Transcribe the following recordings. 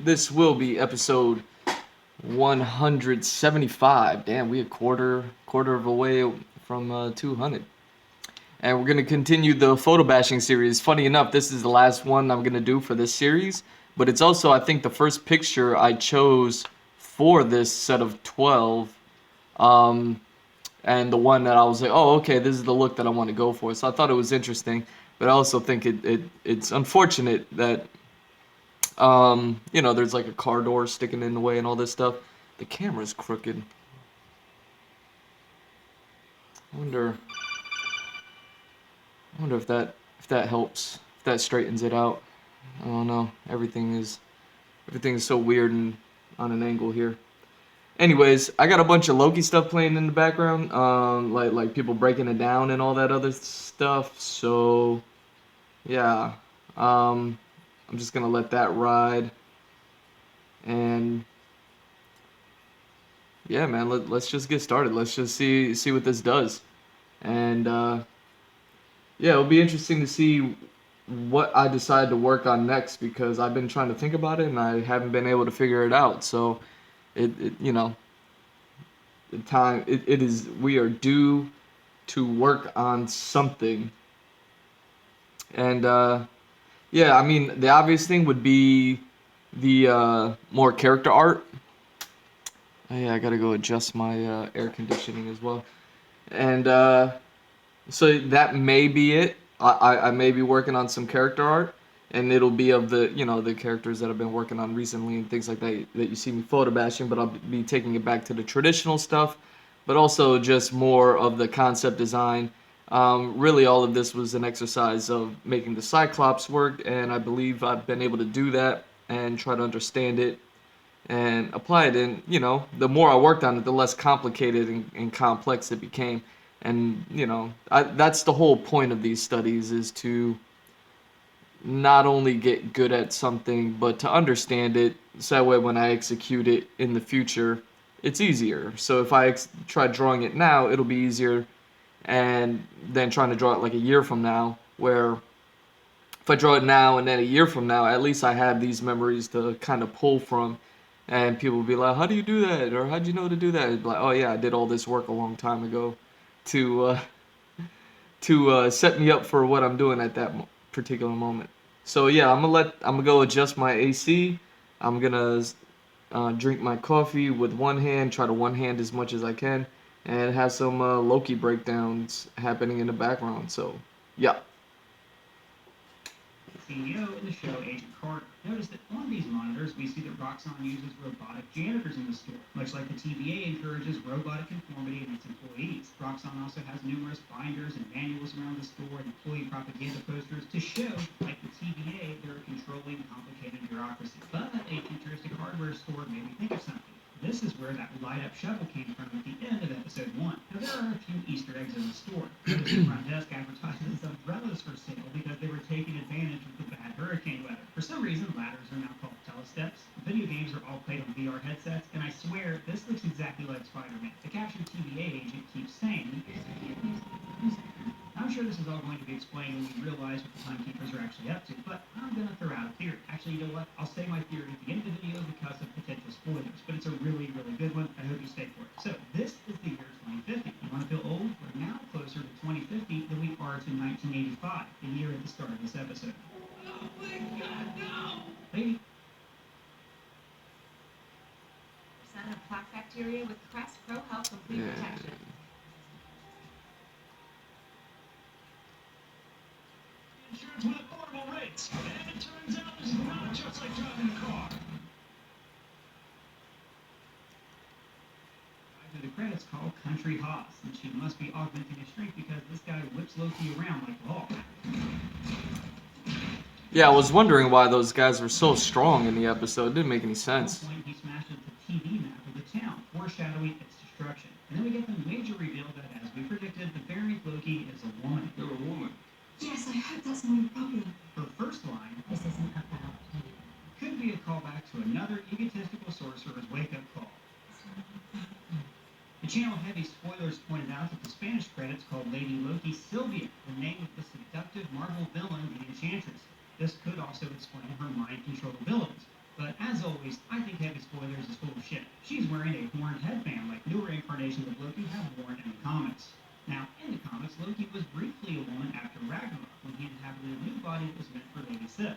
this will be episode 175. Damn, we a quarter of a way from 200. And we're gonna continue the photo bashing series. Funny enough, this is the last one I'm gonna do for this series, but it's also I think the first picture I chose for this set of 12. Um, and the one that I was like, oh, okay, this is the look that I want to go for. So I thought it was interesting, but I also think it's unfortunate that there's like a car door sticking in the way and all this stuff. The camera's crooked. I wonder, if that helps, if that straightens it out. I don't know. Everything is so weird and on an angle here. Anyways, I got a bunch of Loki stuff playing in the background, like people breaking it down and all that other stuff. So yeah, I'm just gonna let that ride, and yeah, man, let's just get started. Let's just see what this does, and yeah, it'll be interesting to see what I decide to work on next because I've been trying to think about it and I haven't been able to figure it out. So it the time it is we are due to work on something, and yeah, I mean the obvious thing would be the more character art. Oh, yeah, I gotta go adjust my air conditioning as well. And so that may be it. I may be working on some character art, and it'll be of the characters that I've been working on recently and things like that you see me photo bashing. But I'll be taking it back to the traditional stuff, but also just more of the concept design. Really, all of this was an exercise of making the Cyclops work, and I believe I've been able to do that and try to understand it and apply it. And the more I worked on it, the less complicated and complex it became. And that's the whole point of these studies is to not only get good at something, but to understand it. So that way, when I execute it in the future, it's easier. So if I try drawing it now, it'll be easier, and then trying to draw it like a year from now, where if I draw it now and then a year from now, at least I have these memories to kind of pull from. And people will be like, "How do you do that?" Or "How'd you know to do that?" It's like, "Oh yeah, I did all this work a long time ago to set me up for what I'm doing at that particular moment." So yeah, I'm gonna go adjust my AC. I'm gonna drink my coffee with one hand, try to one hand as much as I can, and have some Loki breakdowns happening in the background. So yeah. CEO in the show Agent Carter. Notice that on these monitors, we see that Roxxon uses robotic janitors in the store, much like the TVA encourages robotic conformity in its employees. Roxxon also has numerous binders and manuals around the store and employee propaganda posters to show, like the TVA, they're controlling complicated bureaucracy. But a futuristic hardware store made me think of something. This is where that light-up shovel came from at the end of episode 1. Now, there are a few Easter eggs in the store. Notice the front desk advertises umbrellas for sale because they were taking advantage of the bad hurricane weather. For some reason, ladders are now called telesteps. Video games are all played on VR headsets, and I swear, this looks exactly like Spider-Man. The captured TVA agent keeps saying, I'm sure this is all going to be explained when we realize what the timekeepers are actually up to, but I'm going to throw out a theory. Actually, you know what? I'll say my theory at the end of the video because of potential spoilers, but it's a really, really good one. I hope you stay for it. So, this is the year 2050. You want to feel old? We're now closer to 2050 than we are to 1985, the year at the start of this episode. Oh my God, no! Lady. Percent of plaque bacteria with Crest Pro Health Complete Protection. Insurance with affordable rates. And it turns out this is not just like driving a car. After the credits call Country Haas, and she must be augmenting his strength because this guy whips Loki around like a hawk. Yeah, I was wondering why those guys were so strong in the episode. It didn't make any sense. At one point, he smashes the TV map of the town, foreshadowing its destruction. And then we get the major reveal that, as we predicted, the variant Loki is a woman. You're a woman. Yes, I hope that's not a problem. Her first line, This isn't about me. could be a callback to another egotistical sorcerer's wake-up call. The channel heavy spoilers pointed out that the Spanish credits called Lady Loki Sylvia, the name of the seductive Marvel villain, the Enchantress. This could also explain her mind control abilities. But as always, I think Heavy Spoilers is full of shit. She's wearing a horned headband like newer incarnations of Loki have worn in the comics. Now, in the comics, Loki was briefly a woman after Ragnarok when he inhabited a new body that was meant for Lady Sif.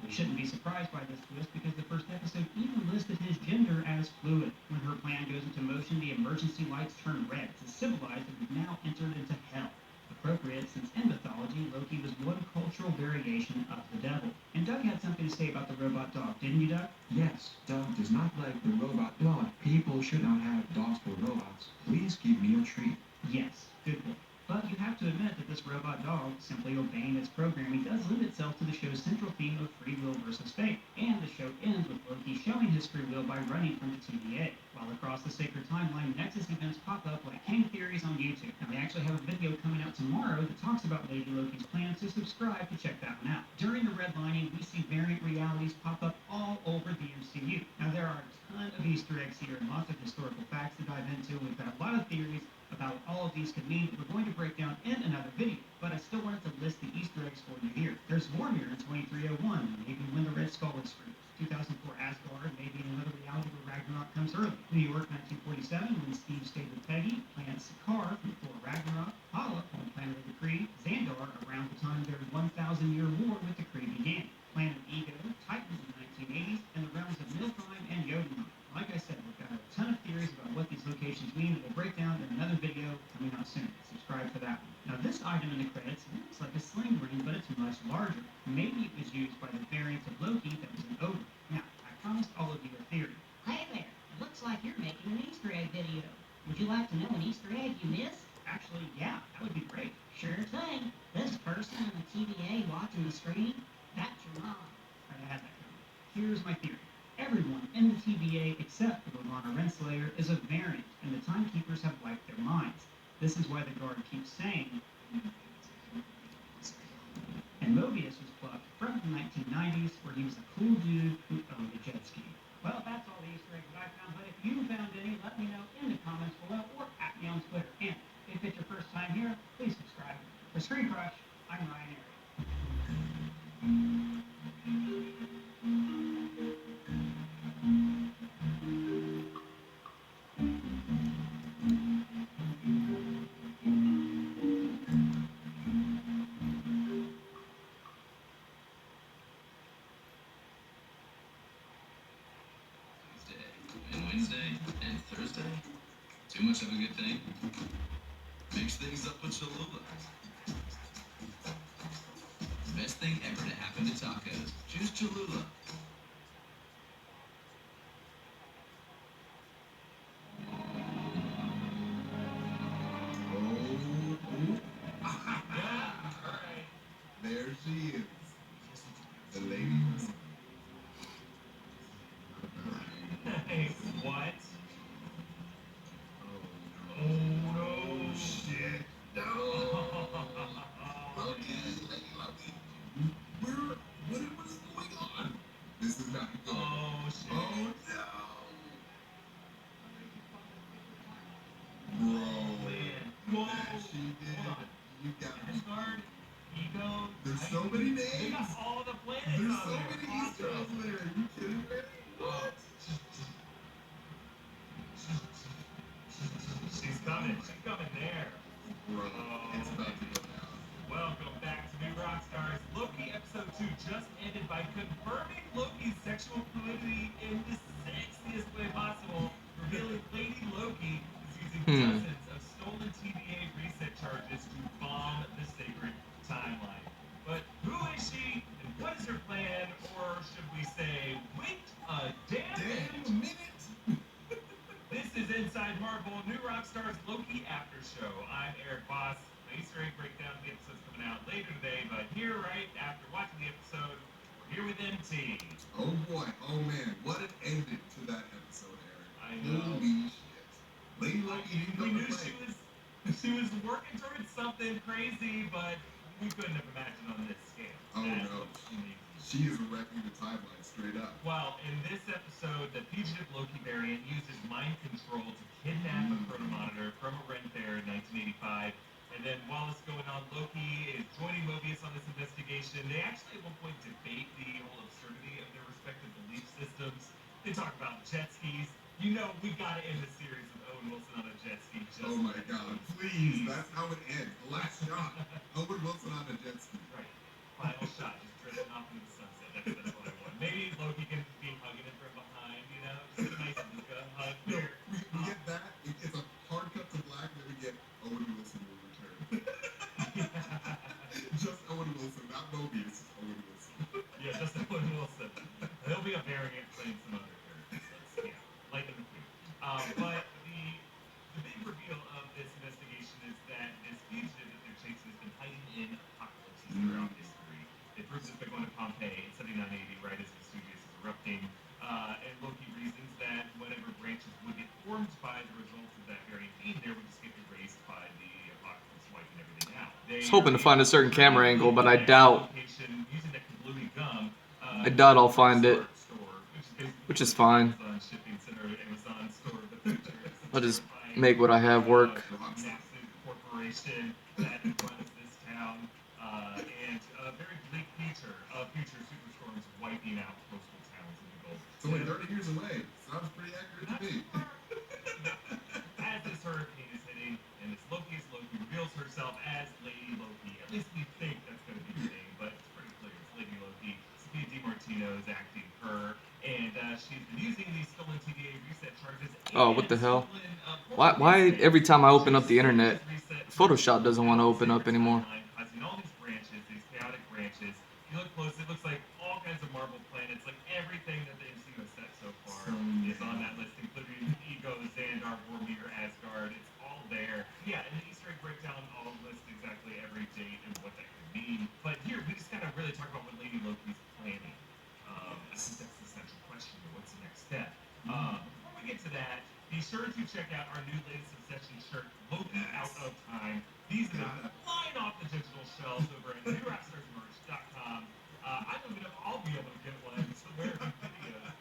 We shouldn't be surprised by this twist because the first episode even listed his gender as fluid. When her plan goes into motion, the emergency lights turn red to symbolize that we've now entered into hell. Appropriate since in mythology, Loki was one cultural variation of the devil. And Doug had something to say about the robot dog, didn't you, Doug? Yes, Doug does not like the robot dog. People should not have dogs for robots. Please give me a treat. Yes, good point. But you have to admit that this robot dog, simply obeying its programming, does lend itself to the show's central theme of free will versus fate. And the show ends with Loki showing his free will by running from the TVA. While across the sacred timeline, Nexus events pop up like King Theories on YouTube. And we actually have a video coming out tomorrow that talks about Lady Loki's plan, so subscribe to check that one out. During the redlining, we see variant realities pop up all over the MCU. Now there are a ton of Easter eggs here and lots of historical facts to dive into. We've got a lot of theories about what all of these could mean that we're going to break down in another video, but I still wanted to list the Easter eggs for you here. There's Vormir in 2301, maybe when the Red Skull was free. 2004 Asgard, maybe in another reality where Ragnarok comes early. New York, 1947, when Steve stayed with Peggy. Planet Sakaar from Thor Ragnarok. Hala on Planet of the Kree. Xandar around the time their 1,000-year war with the Kree began. Planet Ego, Titans in the 1980s, and the realms of Nilfheim and Jotunheim. Like I said, we've got a ton of theories about what these locations mean that we'll break down in another video coming out soon. Subscribe for that one. Now this item in the credits looks like a sling ring, but it's much larger. Maybe it was used by the variant of Loki that was an ogre. Now, I promised all of you a theory. Hey there, it looks like you're making an Easter egg video. Would you like to know an Easter egg you missed? Actually, yeah, that would be great. Sure thing. This person in the TVA watching the screen, that's your mom. I had that coming. Here's my theory. Everyone in the TVA except for Lana Renslayer is a variant, and the Timekeepers have wiped their minds. This is why the guard keeps saying, and Mobius was plucked from the 1990s, where he was a cool dude who owned a jet ski. Well, that's all the Easter eggs that I found, but if you found any, let me know in the comments below or at me on Twitter. And if it's your first time here, please subscribe. For Screen Crush, I'm Ryan Airy. And Wednesday and Thursday. Too much of a good thing. Mix things up with Cholula. Best thing ever to happen to tacos. Choose Cholula. Alright. There she is. The lady. Hey, what? Oh no. Shit. No. Loki, Lady Loki. What is going on? This is not good. Oh, shit. Oh no. Bro. Man. Whoa. That she did. Hold on. You got me. Asgard, Ego. There's so many They names. got all the planets There's on so there. many Easter eggs Awesome. there. Are you kidding me? What? She's coming. She's coming there. Bro, it's about to go down. Welcome back to New Rockstars. Loki episode 2 just ended by confirming Loki's sexual fluidity in the sexiest way possible, revealing Lady Loki is using dozens of stolen TVA reset charges to bomb the sacred timeline. But who is she, and what is her plan, or should we say, wait a damn Damn minute? minute. This is Inside Marvel, New Rockstars Loki After Show. I'm Eric Voss. The Easter egg breakdown of the episode's coming out later today, but here, right after watching the episode, we're here with MT. Oh boy, oh man, what an ending to that episode, Eric. I know. Holy shit. Lady Loki didn't We come knew to play. she was working towards something crazy, but we couldn't have imagined on this scale. Oh, That's no. what she needs. She is wrecking the timeline straight up. Well, in this episode, the fugitive Loki variant uses mind control to kidnap a chronomonitor from a Ren Fair in 1985. And then while it's going on, Loki is joining Mobius on this investigation. They actually at one point debate the whole absurdity of their respective belief systems. They talk about jet skis. You know, we gotta end the series with Owen Wilson on a jet ski. Just Oh my God! Please, that's how it ends. The last shot. Owen Wilson on a jet ski. Right. Final shot, just drifting off into the sunset. That's what I want. Maybe Loki can be hugging it from behind, you know? Just a nice Luca hug No, there. we get that. It's a hard cut to black. Then we get Owen Wilson will return. Just Owen Wilson, not Mobius. Owen Wilson. Yeah, just Owen Wilson. There'll be a variant playing some other characters. That's, yeah, lighten the food. But the big reveal of this investigation is that this fugitive that they're chasing has been hiding in apocalypses throughout history. They proved this by going to Pompeii in 7980, right as Vesuvius is erupting. And Loki reasons that whatever branches would get formed by the result of that variant being there would just get erased by the apocalypse, wiping everything out. I was hoping to find a certain camera angle, but I doubt Using that gluey gum, I doubt I'll find it, store, which is fine. Amazon shipping center, Amazon store of the future. I'll just make what I have work. Massive corporation that runs this town, and a very bleak future of future superstorms wiping out coastal towns in the Gulf. It's only 30 years away. Sounds pretty accurate to Not me. too far. As this hurricane is hitting, and this Loki reveals herself as Lady Loki. At least we think that's going to be her name, but it's pretty clear it's Lady Loki. Sophia DiMartino is acting her, and she's been using these stolen TVA reset charges. Oh, what the hell? Why every time I open up the internet, Photoshop doesn't want to open up anymore? Causing all these branches, these chaotic branches. If you look close, it looks like all kinds of Marvel planets, like everything that the MCU has set so far is on that list, including Ego, Xandar, Vormir, Asgard. It's all there. Yeah, and the Easter egg breakdown all list exactly every date and what that could mean. But here, we just gotta really talk about what Lady Loki's planning. I think that's the central question. What's the next step? Before we get to that, be sure to check out our new latest obsession shirt, Loki Out of Time. These have been flying off the digital shelves over at newrockstarsmerch.com. I don't know if I'll be able to get one somewhere in videos.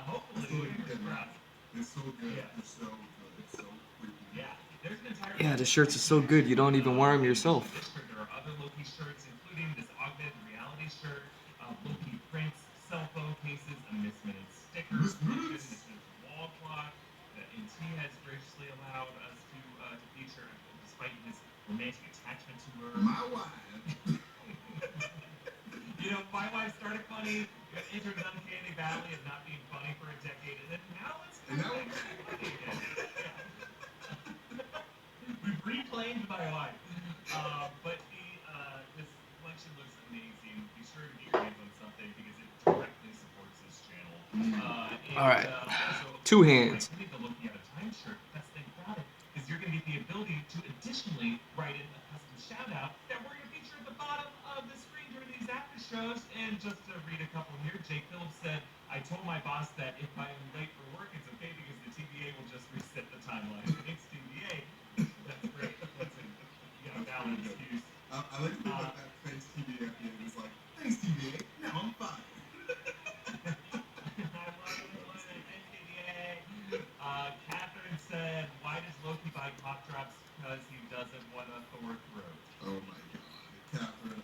Hopefully, fingers crossed. It's so good. Yeah. It's so good. It's so freaking good. Yeah, there's an entire. Yeah, the shirts are so good you don't even wear them yourself. There are other Loki shirts, including this augmented reality shirt, Loki prints, cell phone cases, a Miss Minute sticker, this is wall clock that NT has graciously allowed us to feature, despite his romantic attachment to her. My wife. You know, my wife started funny, entered an uncanny valley of not being funny for a decade, and then now it's And now funny again. Yeah. We've reclaimed my wife. But this collection looks amazing. Be sure to get your hands on something because it directly supports this channel. All right. Also, 2 hands. I think the Loki Out of Time shirt, the best thing about it is you're going to get the ability to additionally write in a custom shout out that we're going to feature at the bottom of the screen during these after shows. And just to read a couple here, Jake Phillips said, I told my boss that if I am late for work, it's okay because the TVA will just reset the timeline. Thanks, TVA. That's great. That's a valid excuse. I like to think about that thanks TVA at the end. It's like, thanks TVA, now I'm fine. Catherine said, why does Loki buy cough drops? Because he doesn't want a Thor throat. Oh my God. Catherine.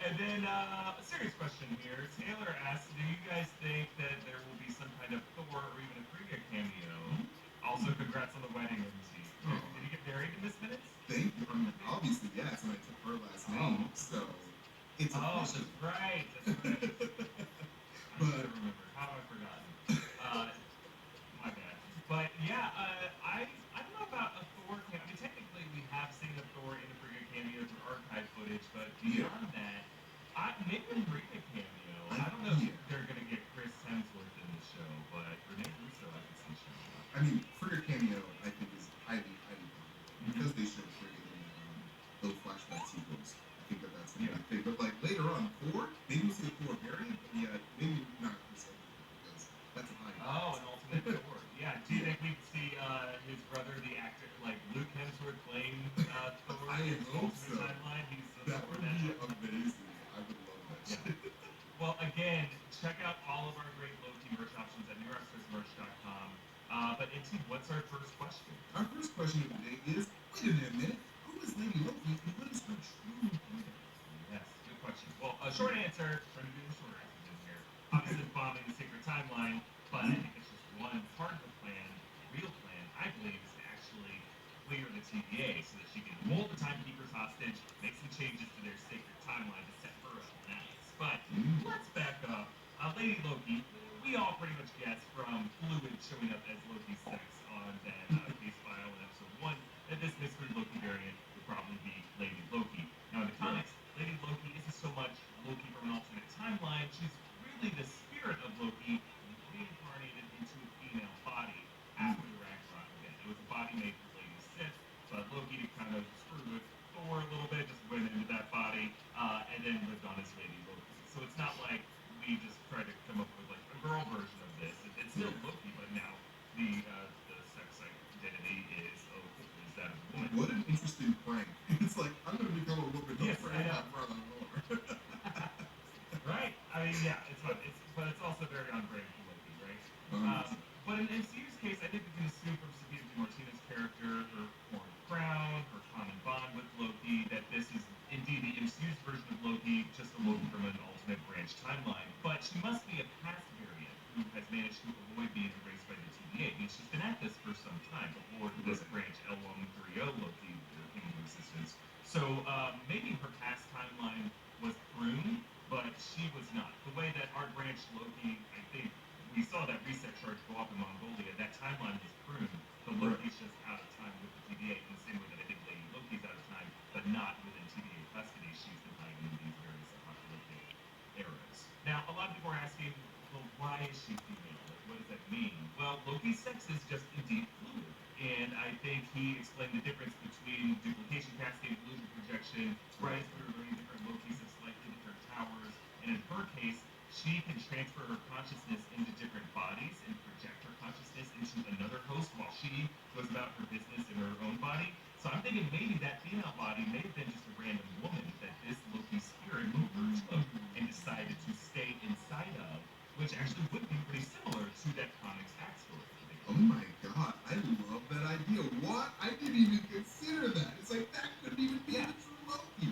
And then a serious question here. Taylor asked, do you guys think that there will be some kind of Thor or even a Frigga cameo? Also, congrats on the wedding, MC. Did he get married in this minute? Thank you. Obviously, yes, and I took her last name, so it's Oh, official. that's right. That's right. I should have remembered. How have I forgotten? My bad. But yeah, I don't know about a Thor cameo. I mean, technically, we have seen a Thor in a Frigga cameo through archive footage, but beyond that, maybe a Frigga cameo. I don't know if they're gonna get Chris Hemsworth in the show, but Renee Russo, I can see showing up. I mean, Frigga cameo, I think, is highly, highly probable because they showed Frigga in those flashback sequels. I think that that's gonna be a thing. But like later on, Thor, maybe we'll see a Thor variant, but yeah, maybe not Chris Hemsworth because that's a high. Oh, an ultimate Thor. Yeah. Do you think we'd see his brother, the actor, like Luke Hemsworth, playing Thor I in his hope ultimate so. timeline? He's the That Thor would that be amazing. I would love that Yeah. shit. Well, again, check out all of our great Loki merch options at newrockstarsmerch.com. But NT, what's our first question? Our first question of the day is, wait a minute, who is Lady Loki and what is her true identity? TVA so that she can hold the timekeepers hostage, make some changes to their sacred timeline to set her up nice. But let's back up. Lady Loki, we all pretty much guessed from Fluid showing up as Loki's sex on that case file in episode 1 that this mystery Loki variant would probably be Lady Loki. Now, in the comics, Lady Loki isn't so much Loki from an alternate timeline, she's really the spirit of Loki reincarnated into a female body after the Ragnarok event. It was a body made for Lady Sif, but Loki to kind of screw with Thor a little bit, just went into that body, and then lived on as Lady Loki. So it's not like we just tried to come up with like a girl version of this. It's still Loki, but now the sex identity is that of a woman. What an interesting prank. It's like, I'm going to become a woman. Don't Yes, I prank know. my brother more. Right? I mean, yeah, it's fun. But it's also very on brand for Loki, right? But in MCU's case, I think we can assume from Sophia DiMartino's character, her foreign crown, her common bond with Loki, that this is indeed the MCU's version of Loki, just a Loki from an alternate branch timeline. But she must be a past variant who has managed to avoid being erased by the TVA. I mean, she's been at this for some time before this branch L130 Loki came into existence. So maybe her past timeline was pruned, but she was not. The way that our branch Loki, I think, we saw that reset charge go up in Mongolia, that timeline was pruned, but Loki's just out of time with the TVA in the same way that I think Lady Loki's out of time, but not within TVA custody. She's been hiding in these various apocalyptic eras. Now, a lot of people are asking, well, why is she female? Like, what does that mean? Well, Loki's sex is just indeed fluid. And I think he explained the difference between duplication casting, illusion projection, right? We're learning different Lokis of slightly different powers. And in her case, she can transfer her consciousness into different bodies and project her consciousness into another host while she goes about her business in her own body. So I'm thinking maybe that female body may have been just a random woman that this Loki spirit overtook and decided to stay inside of, which actually would be pretty similar to that comic's backstory. Oh my god, I love that idea. What? I didn't even consider that. It's like, that couldn't even be the true Loki.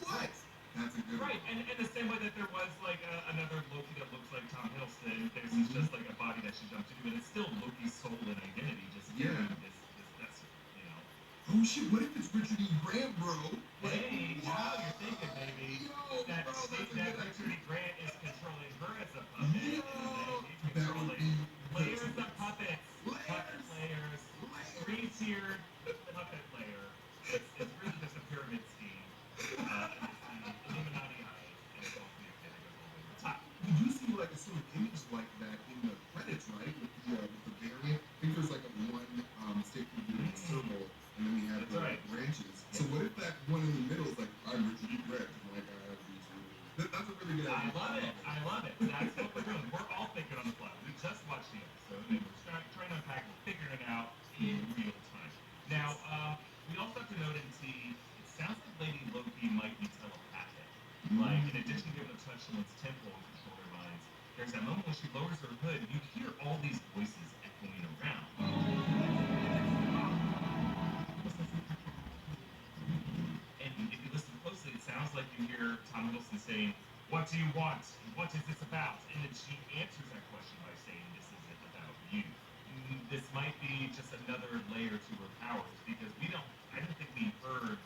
What? That's a good Right, one. and the same way that there was like another Loki that looks like Tom Hiddleston, this is just like a body that she jumped into, and it's still Loki's soul and identity, just Yeah. doing this vessel, you know. Oh shit, what if it's Richard E. Grant, bro? Like, Hey, now you're thinking maybe Yo, that bro, that's a that good Richard E. idea. Grant is controlling her as a puppet, Yo, and then he's that would controlling be layers of puppets, puppet layers. layers, three-tiered puppet layer. It's really just a pyramid scheme. It's the Illuminati eye, and it's all connected. It goes all the way to the top. We do see like a sort of image like that in the credits, right? With the variant. I think there's like a one stick figure in a circle, and then we have That's the right. branches. So what if that one in the middle is like, I'm Richard E. Grant, and like I have these that's a really good I idea. love it. I love it. That's what we're doing. We're all thinking on the fly. We just watched the episode, and we're trying to unpack it, figuring it out in real time. Now, we also have to note and see, it sounds like Lady Loki might be telepathic. Like, in addition to being able to touch someone's temple and control their minds, there's that moment when she lowers her hood, and you hear all these voices echoing around. And if you listen closely, it sounds like you hear Tom Hiddleston saying, "What do you want? And what is this about?" And then she answers that question by saying, "This isn't about you." This might be just another layer to her powers because I don't think we heard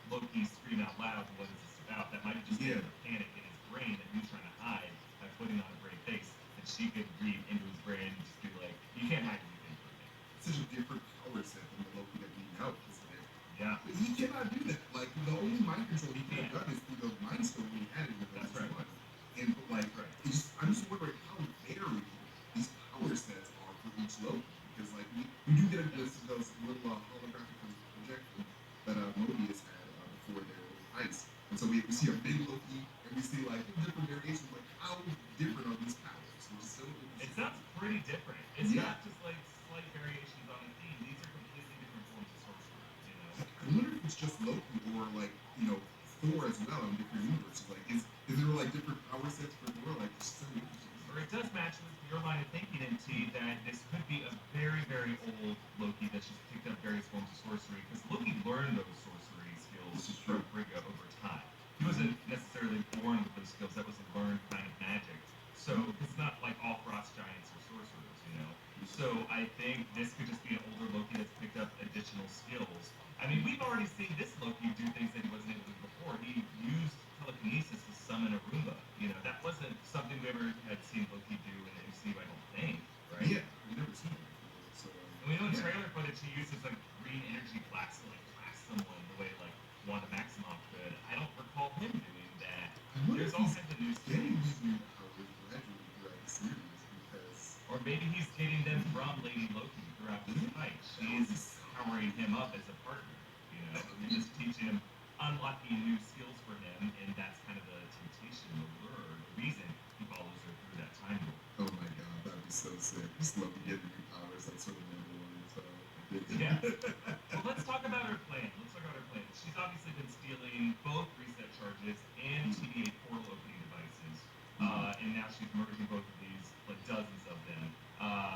Loki scream out loud, "What is this about?" That might have just been a panic in his brain that he was trying to hide by putting on a brave face. And she could read into his brain and just be like, "You can't hide anything from me." It's such a different power set than the Loki that we know, isn't it? Yeah. He cannot do that. Like the only mind control he could have done is through the mind stone when he had it in the That's first right. one. And but like, I'm just wondering how varied these power sets are for each Loki. Because like we do get a glimpse of those little holographic projections that Mobius had before their little ice. And so we see a big Loki and we see like different variations. Like how different are these powers? Which is so It interesting. sounds pretty different. It's Yeah. not just like slight variations on a theme. These are completely different forms of sorcery, you know? I wonder if it's just Loki or like, Thor as well in different universes. Like is there like different power sets for Thor? Like it's so interesting. Or it does match with your line of thinking, NT, that this could be a very, very old Loki that's just picked up various forms of sorcery. Because Loki learned those sorcery skills This is from true. Frigga over time. He wasn't necessarily born with those skills. That was a learned kind of magic. So it's not like all frost giants or sorcerers, you know? So I think this could just be an older Loki that's picked up additional additional skills. I mean, we've already seen this Loki do things that he wasn't able to do before. He used telekinesis to summon a Roomba. You know, that wasn't something we ever had seen Loki do in the MCU, I don't think, right? Yeah, I've never seen it before. So And we know in yeah. trailer footage he uses like green energy blasts to like blast someone the way like Wanda Maximoff could. I don't recall him doing that. I wonder There's if all he's kinds of new getting skills. these new powers gradually throughout the series because Or maybe he's getting them from Lady Loki throughout this fight. She's powering him up as a partner, you know, and just teaching him, unlocking new skills for him, and that's kind of the temptation, the lure, the reason he follows her through that time loop. oh my god, that'd be so sick. Just love to get new powers. That's sort of number one. So I dig it. Yeah. Well, let's talk about her plan. Let's talk about her plan. She's obviously been stealing both reset charges and TVA portal opening devices. And now she's merging both of these, like dozens of them.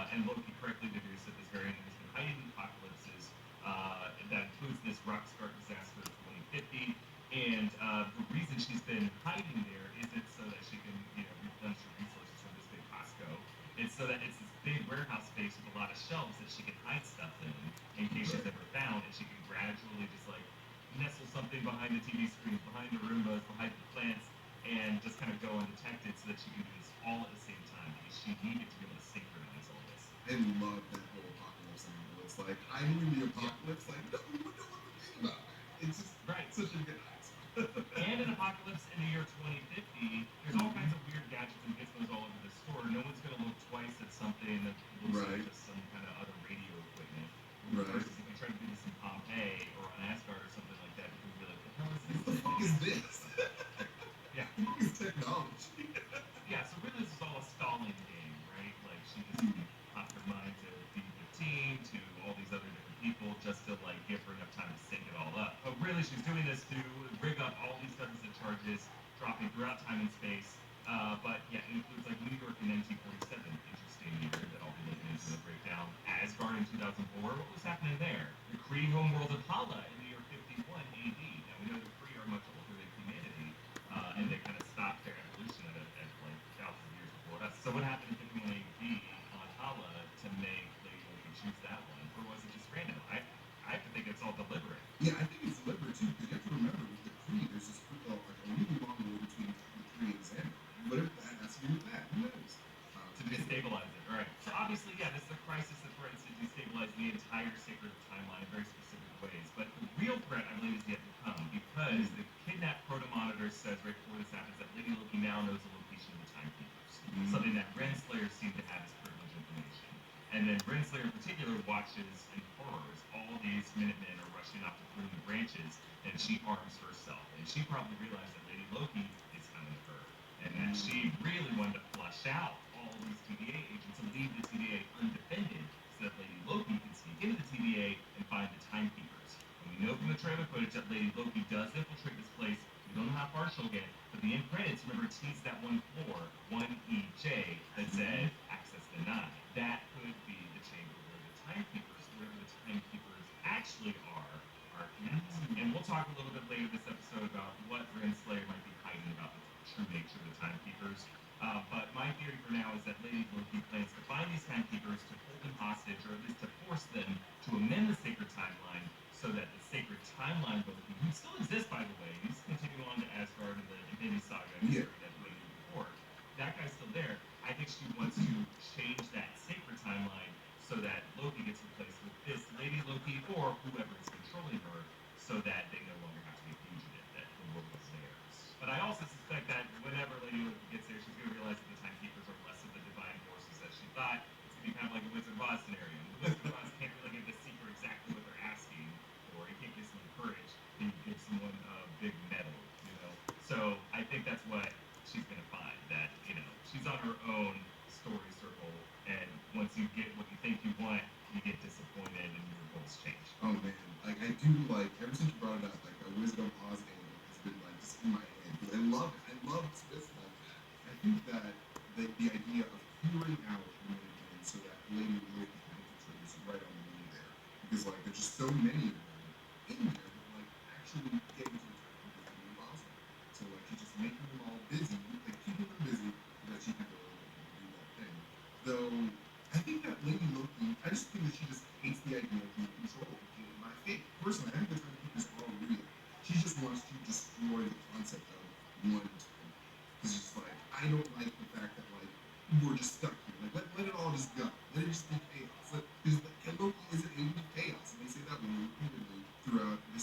And Loki correctly deduced that this variant has been hiding in apocalypses. That includes this Rockstar disaster of 2050. And the reason she's been hiding there isn't so that she can, you know, replenish her resources from this big Costco. It's so that it's this big warehouse space with a lot of shelves that she can hide stuff in case she's ever found, and she can gradually just like nestle something behind the TV screens, behind the Roombas, behind the plants, and just kind of go undetected so that she can do this all at the same time because she needed to be able to synchronize all this. I love that whole apocalypse angle. It's like hiding in the apocalypse, like no one would know what to think about it. It's just Right. such a good idea. And an apocalypse in the year 2050, there's all kinds of weird gadgets and gizmos all over the store. No one's going to look twice at something that looks Right. like just some kind of other radio equipment. Right. Versus if you try to do this in Pompeii or on Asgard or something like that, people will be like, the hell is What the this? fuck is this? Yeah. What the fuck is technology? Yeah, so really this is all a stalling game, right? Like she just popped her mind to B-15, to all these other different people just to like give her enough time to sync it all up. But really she's doing this to rig up all these dozens of charges, dropping throughout time and space. But yeah, it includes like New York in 1947, interesting year that I'll be looking into the breakdown. Asgard in 2004, what was happening there? The Kree homeworld of Hala in the year 51 AD. Now we know the Kree are much older than humanity, and they kind of stopped their evolution at like thousands of years before us. So what happened in 51 AD on Hala to make Lady Loki choose that one, or was it just random? I have to think it's all deliberate. Yeah, I think it's deliberate too, because you have to remember with the Kree, there's this like a really long war between the Kree and Xandar. Whatever that has to do with that, who knows? To destabilize it, right? So obviously, yeah, this is a crisis that threatens to destabilize the entire sacred timeline in very specific ways. But the real threat, I believe, is yet to come because the kidnapped proto-monitor says right before this happens that Lady Loki now knows the location of the timekeepers, something that Renslayer seemed to have as privileged information. And then Renslayer in particular watches in horrors all these Minutemen are rushing off to prune the branches, and she arms herself. And she probably realized that Lady Loki is coming to her, and that she really wanted to flush out all these TVA agents and leave the TVA undefended so that Lady Loki can sneak into the TVA and find the timekeepers. And we know from the trailer footage that Lady Loki does infiltrate this place. We don't know how far she'll get, but the end credits, remember, teased that one floor, 1EJ, that said access denied. That could be the chamber where the timekeepers, wherever the timekeepers actually are kept. And we'll talk a little bit later this episode about what Renslayer might be hiding about the true nature of the timekeepers. But my theory for now is that Lady Loki plans to find these timekeepers, to hold them hostage, or at least to force them to amend the sacred timeline so that the sacred timeline Loki, who still exists by the way, he's continuing on to Asgard in the Infinity Saga Yeah. that we knew before. That guy's still there. I think she wants to change that sacred timeline so that Loki gets replaced with this Lady Loki or whoever is controlling her, so that they no longer have to be a fugitive, that the world is theirs. But I also suspect that whenever Lady Loki gets there, she's going to realize that the timekeepers are less of the divine forces as she thought. It's going to be kind of like a Wizard of Oz scenario. The Wizard of Oz can't really give the secret exactly what they're asking, or he can't give someone courage, and you give someone a big medal, you know? So I think that's what she's going to find, that, you know, she's on her own story circle, and once you get what you think you want, you get disappointed and your goals change. Oh man, like I do like ever since you brought it up, like a Wizard of Oz angle has been like just in my head. Because I love it. I love twists like that. I think that the idea of clearing out the Minutemen so that Lady Loki can infiltrate is right on the money there. Because like there's just so many of them in there that like actually getting to the time is gonna be impossible. So like she's just making them all busy, like keeping them busy so that she can go and do that thing. Though I think that Lady Loki, I just think that she just hates the idea of being controlled. In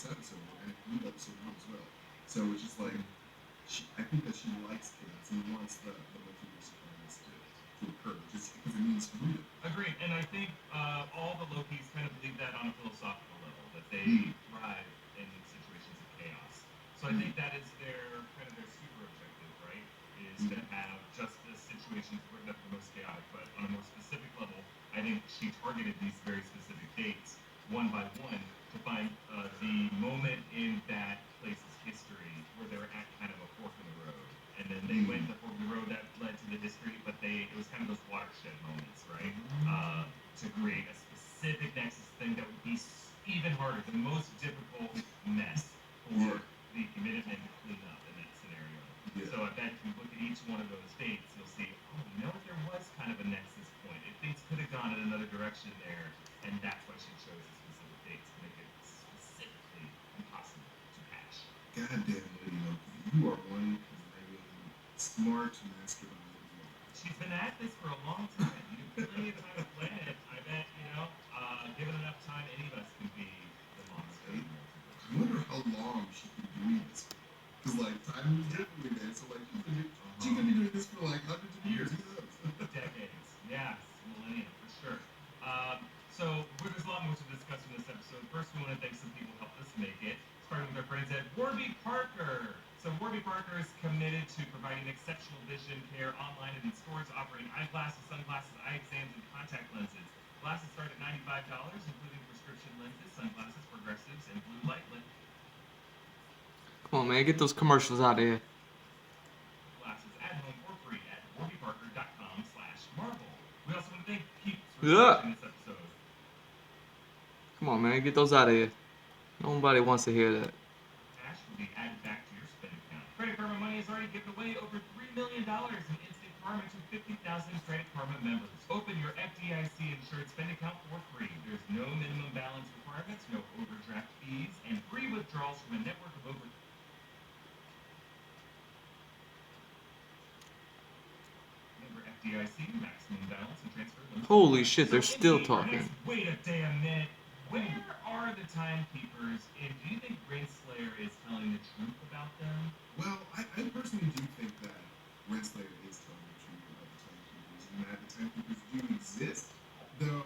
this episode, and it blew episode 1 as well. So it's just like, I think that she likes chaos and wants the multiverse of madness to occur, just because it means freedom. Agreed, and I think all the Lokis kind of believe that on a philosophical level, that they thrive in situations of chaos. So I think that is their kind of their super objective, right? Is to have justice situations where they're the most chaotic. But on a more specific level, I think she targeted these very specific dates, one by one, to find the moment in that place's history where they were at kind of a fork in the road. And then they went the fork in the road that led to the history, but it was kind of those watershed moments, right? To create a specific nexus thing that would be even harder, the most difficult mess for the Minutemen to clean up in that scenario. Yeah. So I bet if you look at each one of those dates, you'll see, you know what, there was kind of a nexus point. If things could have gone in another direction there, and that's why she chose the specific dates to make it specifically impossible to patch. Goddamn, Lady Loki, you are one smart mastermind. She's been at this for a long time. You have plenty of time to plan it. I bet, given enough time, any of us can be the monster. I wonder how long she's been doing this for. Because, like, time moves differently, man. So, like, she could be doing this for, like, hundreds of years. Who knows? Decades. Yes, millennia, for sure. There's a lot more to discuss in this episode. First, we want to thank some people who helped us make it, starting with our friends at Warby Parker. So Warby Parker is committed to providing exceptional vision care online and in stores, offering eyeglasses, sunglasses, eye exams, and contact lenses. Glasses start at $95, including prescription lenses, sunglasses, progressives, and blue light lenses. Come on, man, get those commercials out of here. Glasses at home for free at warbyparker.com/marvel. We also want to thank Peeps for Yeah. watching this episode. Come on, man, get those out of here. Nobody wants to hear that. Cash will be added back to your spend account. Credit Karma Money has already given away over $3 million in instant karma to 50,000 Credit Karma members. Open your FDIC insured spend account for free. There's no minimum balance requirements, no overdraft fees, and free withdrawals from a network of over FDIC, maximum balance and transfer limits. Holy shit, they're So, still Indeed, talking. Ernest, wait a damn minute. Where are the timekeepers, and do you think Renslayer is telling the truth about them? Well, I personally do think that Renslayer is telling the truth about the timekeepers, and that the timekeepers do exist. Though,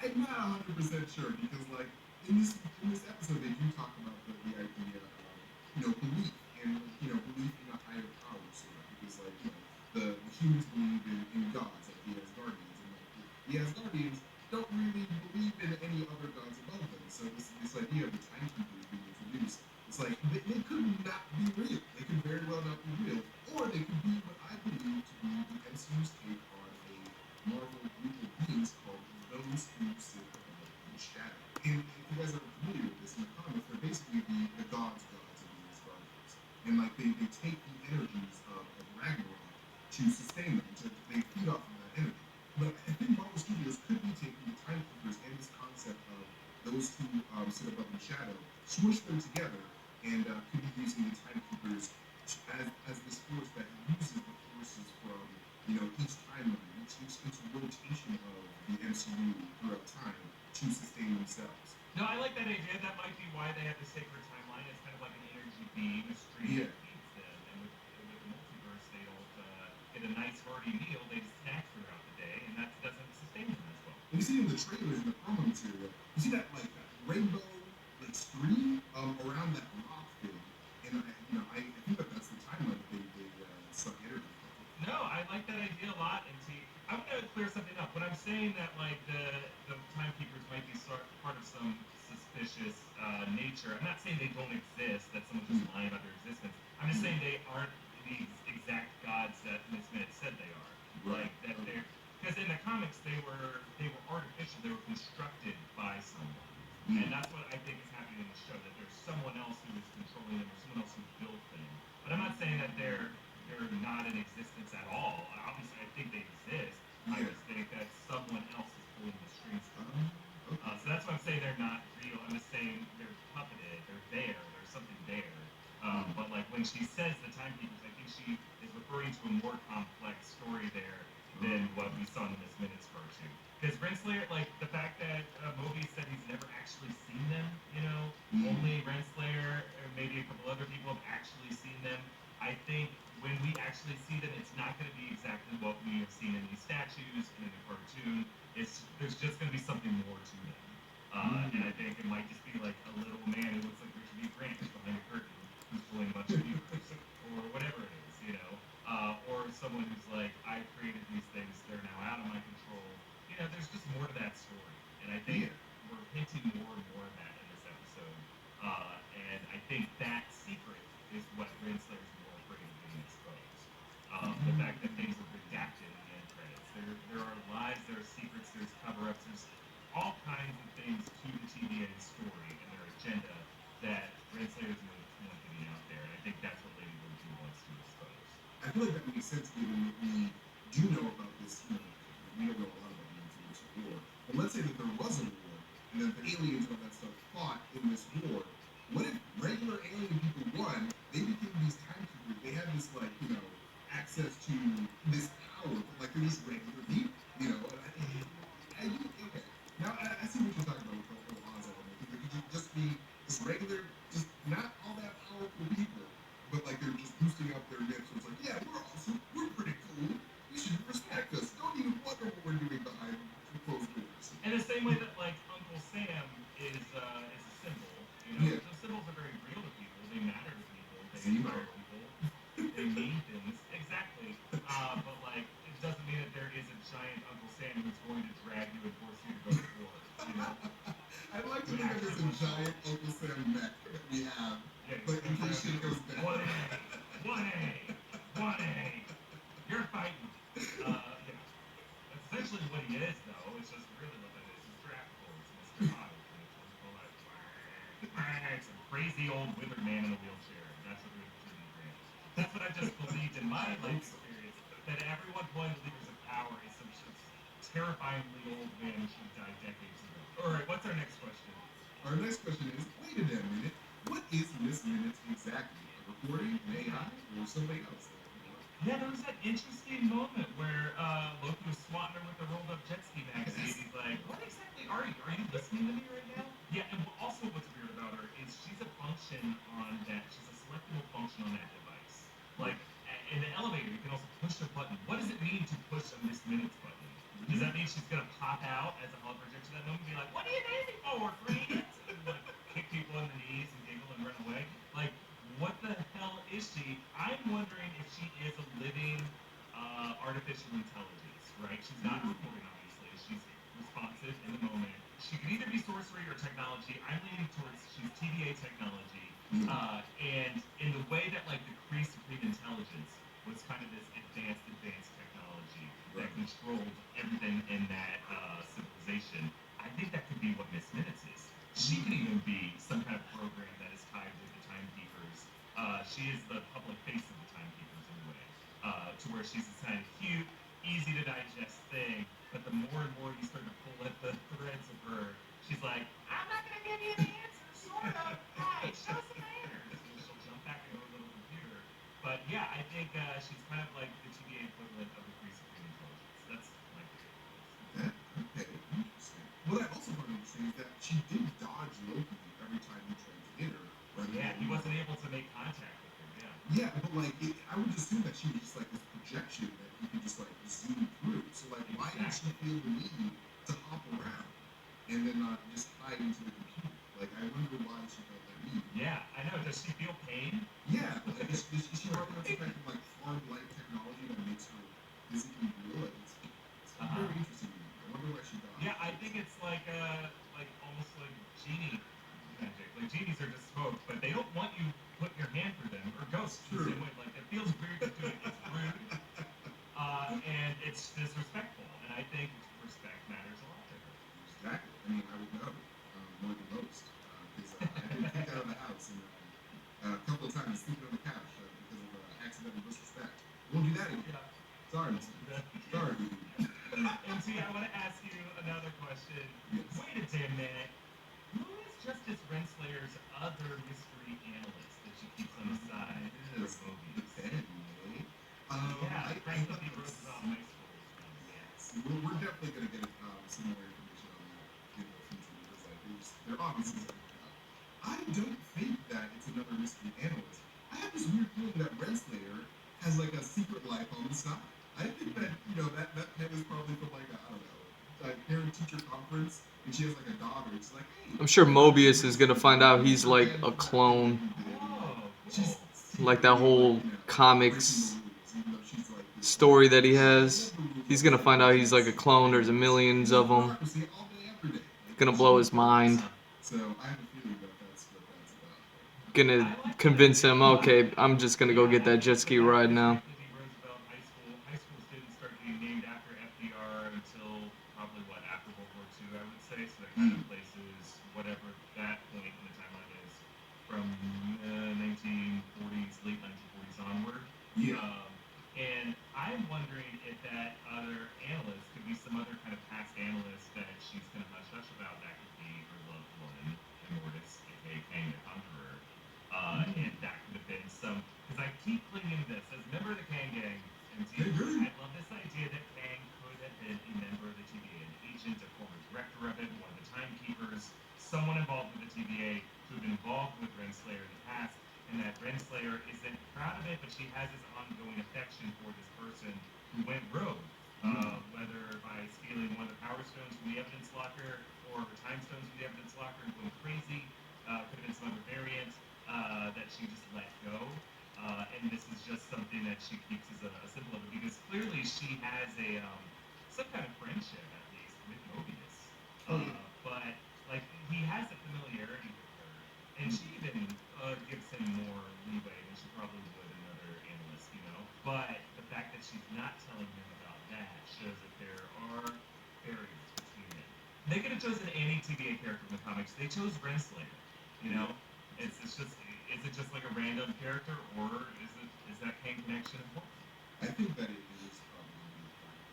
I'm not 100% sure because, like, in this episode, they do talk about the idea of, belief and, belief in a higher power, sort of, because, like, the humans believe in gods, like the Asgardians, and like the Asgardians don't really believe in any other gods above them. So this idea of the timekeepers being introduced, it's like they could not be real. They could very well not be real, or they could be what I believe to be the MCU's take on a Marvel group of beings called those who sit above in shadow. And if you guys are familiar with this in the comics, they're basically the gods of the Asgardians, and like they take the energies of Ragnarok to sustain them. They feed off of that energy. But I think Marvel Studios could be taking the timekeepers and this concept of those who sit above in shadow, smush them together, and could be using the timekeepers as this force that uses the forces from each timeline, each rotation of the MCU throughout time to sustain themselves. No, I like that idea. That might be why they have the sacred timeline. It's kind of like an energy beam, a stream that feeds them. And with the multiverse, they don't get a nice hearty meal. They just snack throughout the day, and that doesn't sustain them as well. And you see in the trailers, in the promo material, you see that rainbow stream around that rock thing, and I think that's the timeline that they suck energy from. No, I like that idea a lot. And see, I'm gonna clear something up. When I'm saying that the timekeepers might be part of some suspicious nature, I'm not saying they don't exist. That someone's just lying about their existence. I'm just saying they aren't the exact gods that Miss Minute said they are. Like that they're because in the comics they were artificial. They were constructed by someone. And that's what I think is happening in the show, that there's someone else who is controlling them, or someone else who built them. But I'm not saying that they're not in existence at all. Obviously, I think they exist. I just think that someone else is pulling the strings from them. So that's why I'm saying they're not real. I'm just saying they're puppeted. They're there. There's something there. But like when she says the timekeepers, I think she is referring to a more complex story there than what we saw in the Miss Minutes cartoon. Because Renslayer, like the fact that Mobius said he's never actually seen them actually seen them. I think when we actually see them, it's not going to be exactly what we have seen in these statues and in the cartoon. There's just going to be something more to them. And I think it might just be like a little man who looks like Richard B. Grant behind a curtain who's pulling a bunch of levers or whatever it is, you know. Or someone who's like, I created these things, they're now out of my control. You know, there's just more to that story. And I think we're hinting more and more of that in this episode. And I think that secret is what Renslayer is more afraid of being exposed. The fact that things are redacted in the end credits. There are lies, there are secrets, there's cover-ups, there's all kinds of things to the TVA story and their agenda that Renslayer is going to want getting out there. And I think that's what Lady Bird 2 wants to expose. I feel like that makes sense given that we do know about this, we don't know a lot about the information war. But let's say that there was a war, and that the aliens and all that stuff fought in this war. What if regular alien people won? They became these timekeepers. They had this, like, access to this power, but like they're just regular people, okay. Now I see what you're talking about with the Oz element. They could just be just regular, just not all that powerful people, but like they're just boosting up their myths. So it's like, yeah, we're awesome, we're pretty cool. You should respect us. Don't even wonder what we're doing behind closed doors. In the same way that like Uncle Sam is a symbol, Yeah. those symbols are very real to people. They matter to people. They Zemo. inspire people. They mean things exactly. But like it doesn't mean that there is a giant Uncle Sam who's going to drag you and force you to go to war. I'd like to think of this a giant Uncle Sam mech that we have, but in case shit goes down. 1A. You're fighting. That's essentially what he is, though. It's just really what that is. It's graphical. It's Mr. Hyde. Some crazy old withered man in a wheelchair. That's what Richard B. Grant. That's what I just believed in my life experience. That everyone pulling the levers of power is some terrifyingly old man who should have died decades ago. All right, what's our next question? Our next question is, wait a damn minute, what is Miss Minutes exactly? A recording, an AI, or somebody else? Yeah, there was that interesting moment where Loki was swatting her with a rolled up jet ski magazine. He's like, what exactly are you? Are you listening to me right now? Yeah, and also what's weird about her is she's a function on that, she's a selectable function on that device. Like, in the elevator, you can also push a button. What does it mean to push a Miss Minutes button? Does that mean she's going to pop out as a holo projection that moment and be like, what do you need me for, friends? And like, kick people in the knees and giggle and run away? Like, what the hell is she? I'm wondering if she is a living artificial intelligence, right? She's not recording, obviously. She's responsive in the moment. She could either be sorcery or technology. I'm leaning towards she's TVA technology. And in the way that, like, the Kree Supreme Intelligence was kind of this advanced technology that controlled everything in that civilization, I think that could be what Miss Minutes is. She could even be some kind of program that is tied with the Timekeepers. She is the public face of the Timekeepers in a way, to where she's this kind of cute, easy to digest thing, but the more and more you start to pull at the threads of her, she's like, I'm not going to give you the answer, sort of. Hey, show some manners. And she'll jump back into her little computer. But yeah, I think she's kind of like the TVA equivalent of the Kree Supreme Intelligence. That's my theory. Okay, interesting. What I also find interesting is that she did dodge Loki every time he tried to hit her. Yeah, he wasn't able to make contact with her, Yeah, but like, I would assume that she was just like this projection that he could just like zoom through. So like, why did she feel the need to hop around and then not just hide into the computer? Like, I wonder why she felt that need. Yeah, I know. Does she feel pain? Yeah, like, is she working on some kind of like hard-light technology that makes her physically real? It's very interesting to me. I wonder why she died. Yeah, I think it's like almost like genie magic. Like genies are just smoke, but they don't want you putting your hand through them, or ghosts the same way. Like it feels weird to do it. It's rude, and it's disrespectful. And I think respect matters a lot to her. Exactly. I mean, I would know more than most because I've been kicked out of the house and a couple of times sleeping on the couch because of accidental disrespect. Won't do that again. Yeah. Sorry, Mr. Sorry, dude. And see, I want to ask you another question. Yes. Wait a damn minute. Who is Justice Renslayer's other mystery analyst that she keeps on the side Yes, for the movies? bed, Yeah, I Frank thought Lee that was, Rose is on high school. yes, we're definitely going to get some more information on that in the future because like, they're obviously setting it up. I don't think that it's another mystery analyst. I have this has like a secret life on the side. I think that that pen is probably from like I don't know, a parent teacher conference, and she has like a daughter. It's like, hey, I'm sure Mobius is gonna find out he's like a clone, Oh, she's cool. like that whole comics story that he has. He's gonna find out he's like a clone. There's a millions of them. Gonna blow his mind. So I have a feeling that that's what that's about. Gonna convince him. Okay, I'm just gonna go get that jet ski ride now. Teddy Roosevelt High School. High schools didn't start getting named after FDR until probably what after World War II, I would say. So that kind of places whatever that point in the timeline is from 1940s, late 1940s onward. Yeah. And I'm wondering if that other analyst could be some other kind of past analyst that she's going to hush hush about. That could be her loved one, Immortus, aka Kang the Conqueror. And that could have been some. Because I keep clinging to this. As a member of the Kang Gang, MCU, I love this idea that Kang could have been a member of the TVA, an agent, a former director of it, one of the timekeepers, someone involved with the TVA who'd been involved with Renslayer in the past. And that Renslayer isn't proud of it, but she has this ongoing affection for this person who went rogue, whether by stealing one of the Power Stones from the Evidence Locker or her Time Stones from the Evidence Locker and going crazy. Could have been some other variant that she just let go. And this is just something that she keeps as a symbol of it because clearly she has a some kind of friendship at least with Mobius. But like he has a familiarity with her, and she even gives him more leeway than she probably would another analyst, you know. But the fact that she's not telling him about that shows that there are barriers between them. They could have chosen any TVA character in the comics. They chose Renslayer, you know. It's just is it just like a random character or is that Kang connection important? I think that it is probably.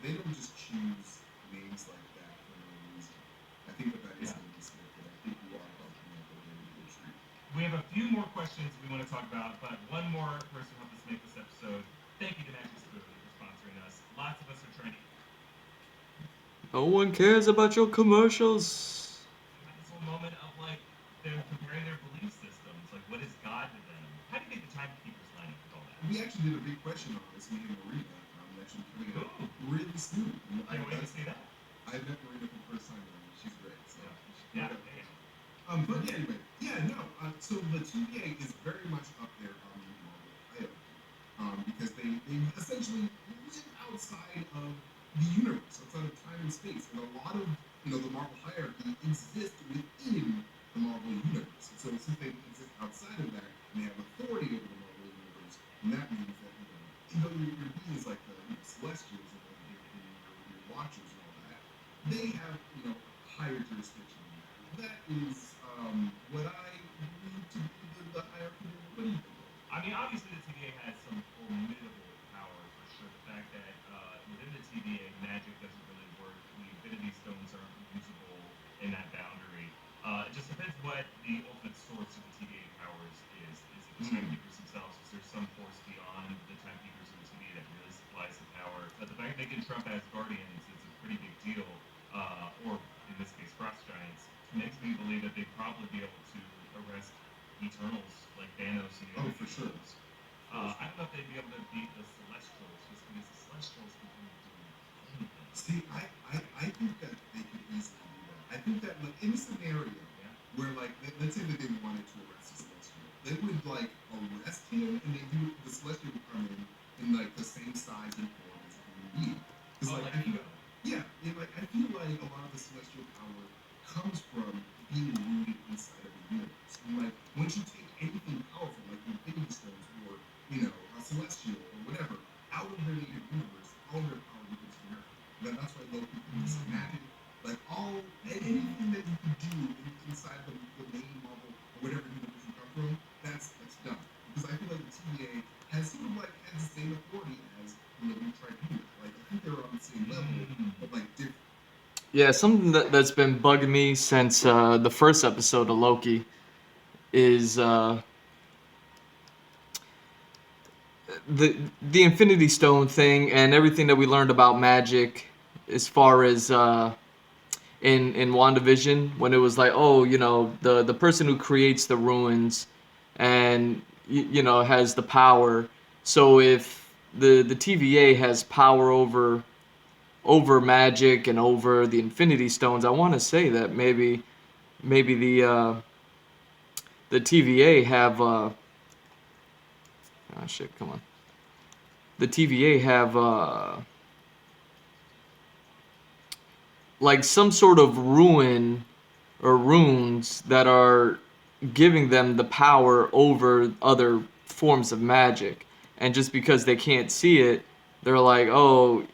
They don't just choose names like that for no reason. I think that that is going to be scripted. I think you are helping up a very good treat. We have a few more questions we want to talk about, but one more person helped us make this episode. Thank you to Magic Spoon for sponsoring us. Lots of us are trying to No one cares about your commercials. have this whole moment of like them comparing their belief systems. Like, what is God to them? How do you think the timekeepers line up with all that? We actually did a big question on this, me and Marina. Actually coming up Ooh. really soon. Can't wait to see that. I met Marina for the first time, and she's great. So Yeah. But yeah, anyway, so the TVA is very much up there on the Marvel hierarchy, because they essentially live outside of the universe, outside of time and space, and a lot of the Marvel hierarchy exists within the Marvel universe. And so since they exist outside of that, and they have authority over the Marvel universe, and that means that your beings like the Celestials and your Watchers and all that, they have higher jurisdiction than that. That is what I believe to be the hierarchy. What do you think? I mean, obviously the TVA has some formidable power for sure. The fact that within the TVA, magic doesn't really work. The Infinity Stones aren't usable in that boundary. It just depends what the ultimate source of the TVA powers is. Is it the timekeepers themselves? Is there some force beyond the timekeepers of the TVA that really supplies the power? But the fact they can trump as guardians is a pretty big deal. Or in this case, frost giants, makes me believe that they'd probably be able to arrest Eternals like Thanos and the other for sure. I don't know if they'd be able to beat the Celestials just because the Celestials can kind of do anything. See, I think that they could easily do that. I think that like in a scenario where like let's say that they wanted to arrest the Celestial, they would like arrest him and the Celestial would come in like the same size and form as a human being. Because like Ego. Yeah, and like I feel like a lot of the Celestial power comes from being rooted inside of the universe. And like once you take anything powerful like the Infinity Stones or a Celestial or whatever out of their native universe, all their power becomes generic. That's why Loki can use magic, like anything that you can do inside the main Marvel or whatever universe you come from, that's done. Because I feel like the TVA has sort of like has the same authority as the Tribunal. Like I think they're on the same level, but like different. Yeah, something that's been bugging me since the first episode of Loki is the Infinity Stone thing and everything that we learned about magic, as far as in WandaVision, when it was like, oh, the person who creates the ruins and has the power. So if the TVA has power over magic and over the Infinity Stones. I want to say that maybe the TVA have oh shit, come on. The TVA have like some sort of ruin or runes that are giving them the power over other forms of magic. And just because they can't see it, they're like, oh,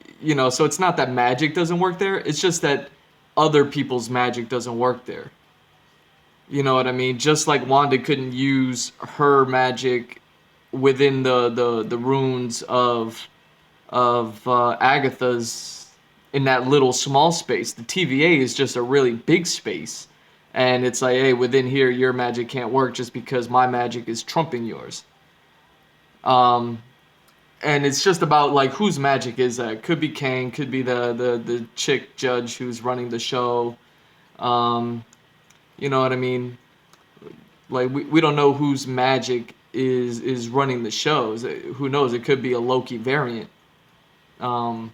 so it's not that magic doesn't work there, it's just that other people's magic doesn't work there. You know what I mean? Just like Wanda couldn't use her magic within the runes of Agatha's in that little small space. The TVA is just a really big space, and it's like, hey, within here, your magic can't work just because my magic is trumping yours. And it's just about like whose magic is that? Could be Kang, could be the chick judge who's running the show. Um, you know what I mean? Like we don't know whose magic is running the shows. Who knows? It could be a Loki variant. Um,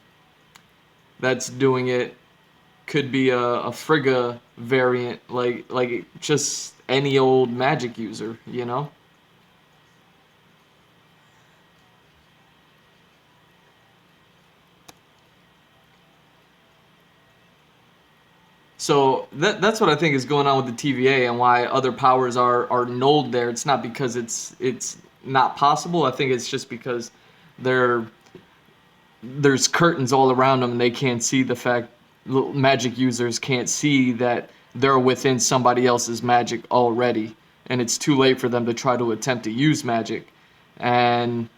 that's doing it. Could be a Frigga variant, like just any old magic user. So that's what I think is going on with the TVA and why other powers are nulled there. It's not because it's not possible. I think it's just because they're there's curtains all around them and they can't see the fact magic users can't see that they're within somebody else's magic already, and it's too late for them to try to attempt to use magic. And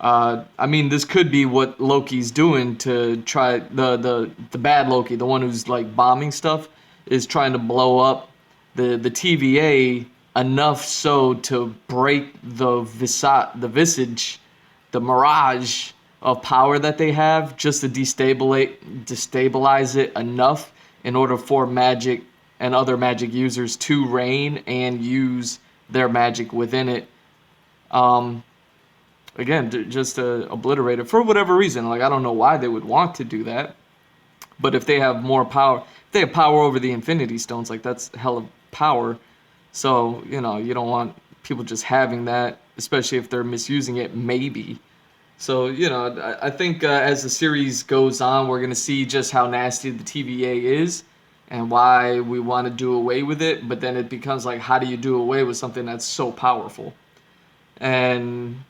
I mean, this could be what Loki's doing to try the bad Loki, the one who's like bombing stuff, is trying to blow up the TVA enough so to break the visage, the mirage of power that they have, just to destabilize it enough in order for magic and other magic users to reign and use their magic within it. Um, Again, just to obliterate it for whatever reason. Like, I don't know why they would want to do that, but if they have more power, if they have power over the Infinity Stones, like that's hell of power. So you don't want people just having that, especially if they're misusing it. Maybe. So I think as the series goes on, we're gonna see just how nasty the TVA is and why we want to do away with it. But then it becomes like, how do you do away with something that's so powerful? And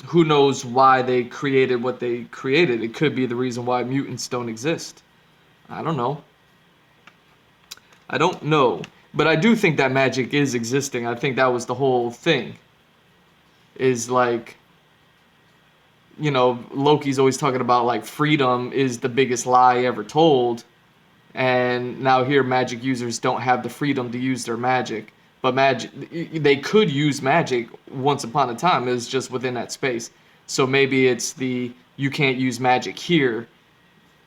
who knows why they created what they created? It could be the reason why mutants don't exist. I don't know. I don't know. But I do think that magic is existing. I think that was the whole thing. Is like, Loki's always talking about like freedom is the biggest lie ever told. And now here magic users don't have the freedom to use their magic. But they could use magic once upon a time. It was just within that space. So maybe it's you can't use magic here,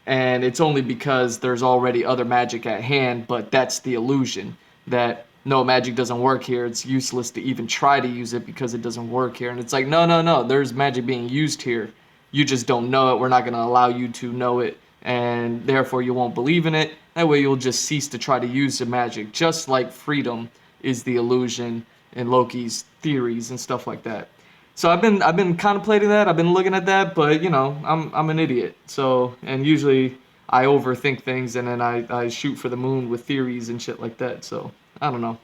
and it's only because there's already other magic at hand. But that's the illusion that no, magic doesn't work here. It's useless to even try to use it because it doesn't work here. And it's like, no, no, no. There's magic being used here. You just don't know it. We're not going to allow you to know it, and therefore you won't believe in it. That way you'll just cease to try to use the magic, just like freedom is the illusion in Loki's theories and stuff like that. So I've been contemplating that. I've been looking at that, but I'm an idiot. So, and usually I overthink things and then I shoot for the moon with theories and shit like that. So I don't know.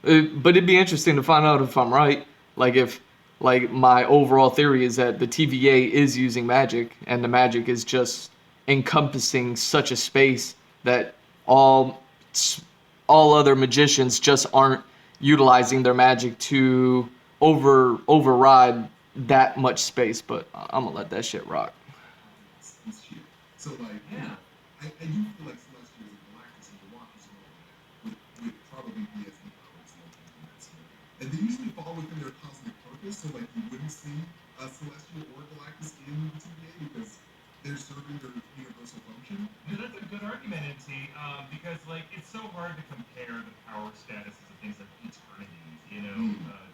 But it'd be interesting to find out if I'm right. Like if my overall theory is that the TVA is using magic and the magic is just encompassing such a space that all other magicians just aren't utilizing their magic to override that much space. But I'm gonna let that shit rock. It's shit. So like, Yeah. I do feel like Celestials and Galactus and Milwaukee's and all of that would probably be as the powers Loki in that scenario. And they usually fall within their cosmic purpose, so like you wouldn't see a Celestial or Galactus in the TVA because they're serving their universal function. No, that's a good argument, NT, because like it's so hard to compare the power statuses of things like eternities,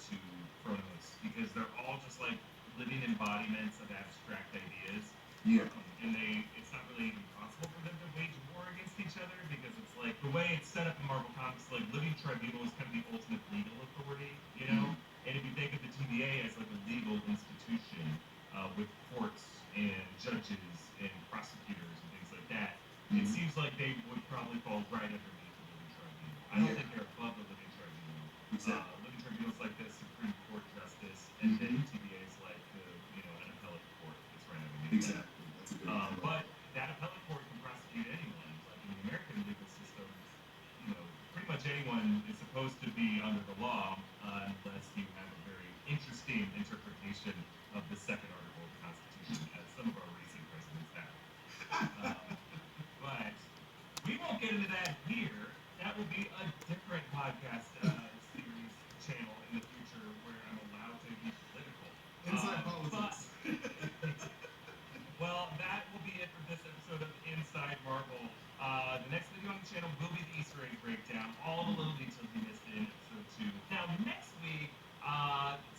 to Chronos, because they're all just like living embodiments of Yeah. And it's not really even possible for them to wage war against each other because it's like the way it's set up in Marvel Comics, like Living Tribunal is kind of the ultimate legal authority, you know. And if you think of the TVA as like a legal institution with courts and judges and prosecutors and things like that, it seems like they would probably fall right underneath the Living Tribunal. I don't think they're above the Living Tribunal. Exactly. Living Tribunal is like the Supreme Court justice, and then TVA is like an appellate court that's right underneath that. Exactly. That's a good one. But that appellate court can prosecute anyone. Like in the American legal system, pretty much anyone is supposed to be under the law unless you have a very interesting interpretation of the second article of the Constitution, as some of our recent presidents have. But we won't get into that here. That will be a different podcast series channel in the future where I'm allowed to be political. Inside But politics. well, that will be it for this episode of Inside Marvel. The next video on the channel will be the Easter egg breakdown, all the little details you missed in episode 2. Now, next week,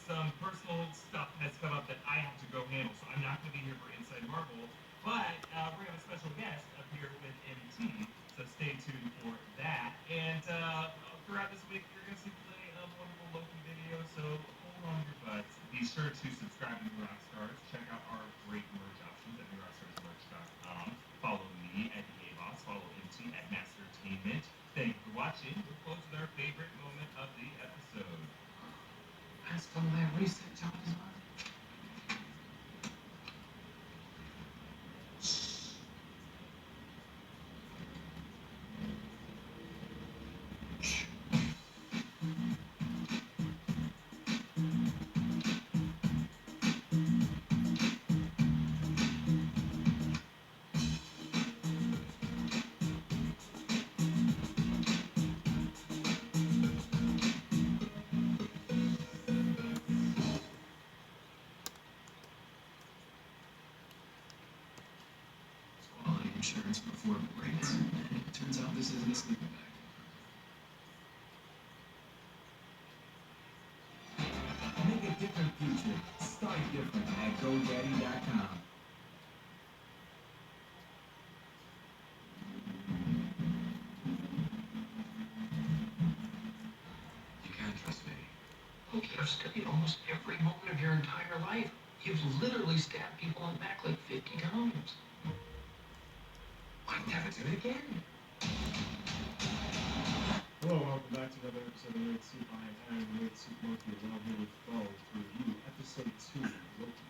some personal stuff has come up that I have to go handle, so I'm not going to be here for Inside Marvel, but we're going to have a special guest up here with MT, so stay tuned for that. And throughout this week, you're going to see plenty of wonderful Loki videos, so hold on your butts. Be sure to subscribe to New Rockstars. Check out our great merch options at newrockstarsmerch.com. Follow me at EABoss. Follow MT at Mastertainment. Thank you for watching. We'll close with our favorite moment of the episode. That's from that reset job as well. Quality insurance before it breaks. Turns out this isn't a sleeping bag. Make a different future. Start different at GoDaddy.com. You can't trust me. Look, I've studied almost every moment of your entire life. You've literally stabbed people in the back like 50 times. I'd never do it again. Hello, welcome back to another episode of Red Soup. I am Red Soup Monkey, along here with Bo to review episode 2 of Loki.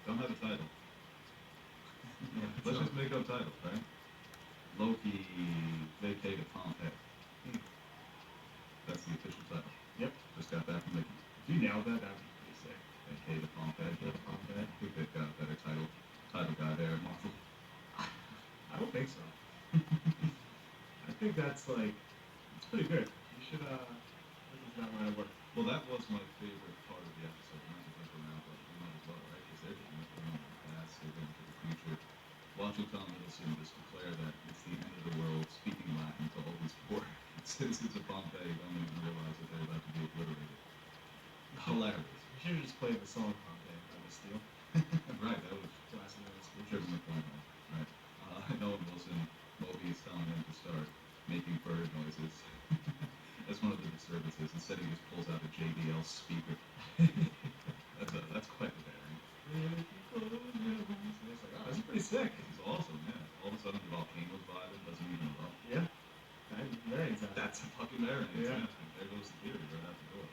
Don't have a title. Let's just make up titles, right? Loki vacated Pompeii. That's the official title. Yep. Just got back from making. If you nailed that, that would be pretty sick. Vacated Pompeii. Pompeii. I think they've got a better title guy there at Marvel. I don't think so. I think that's it's pretty good. You should look into that line of work. Well, that was my favorite part of the episode. Not to jump around, but you might as well, right? Because they're going around in the past, they're going to the future. Watching Tom Hiddleston just declare that it's the end of the world, speaking Latin to all these poor citizens of Pompeii, don't even realize that they're about to be obliterated. Hilarious. You should have just played the song Pompeii by the Steel. Right, that was Last minute speech. Trevor McCormick, right? Owen Wilson, Moby is telling him to start making bird noises. That's one of the disturbances. Instead, he just pulls out a JBL speaker. That's quite the bearing. It's like, oh, that's pretty sick. He's awesome, yeah. All of a sudden, the volcano's vibing, doesn't even erupt. Yeah. Very intense. That's a fucking bearing. Yeah. There goes the theory right out the door.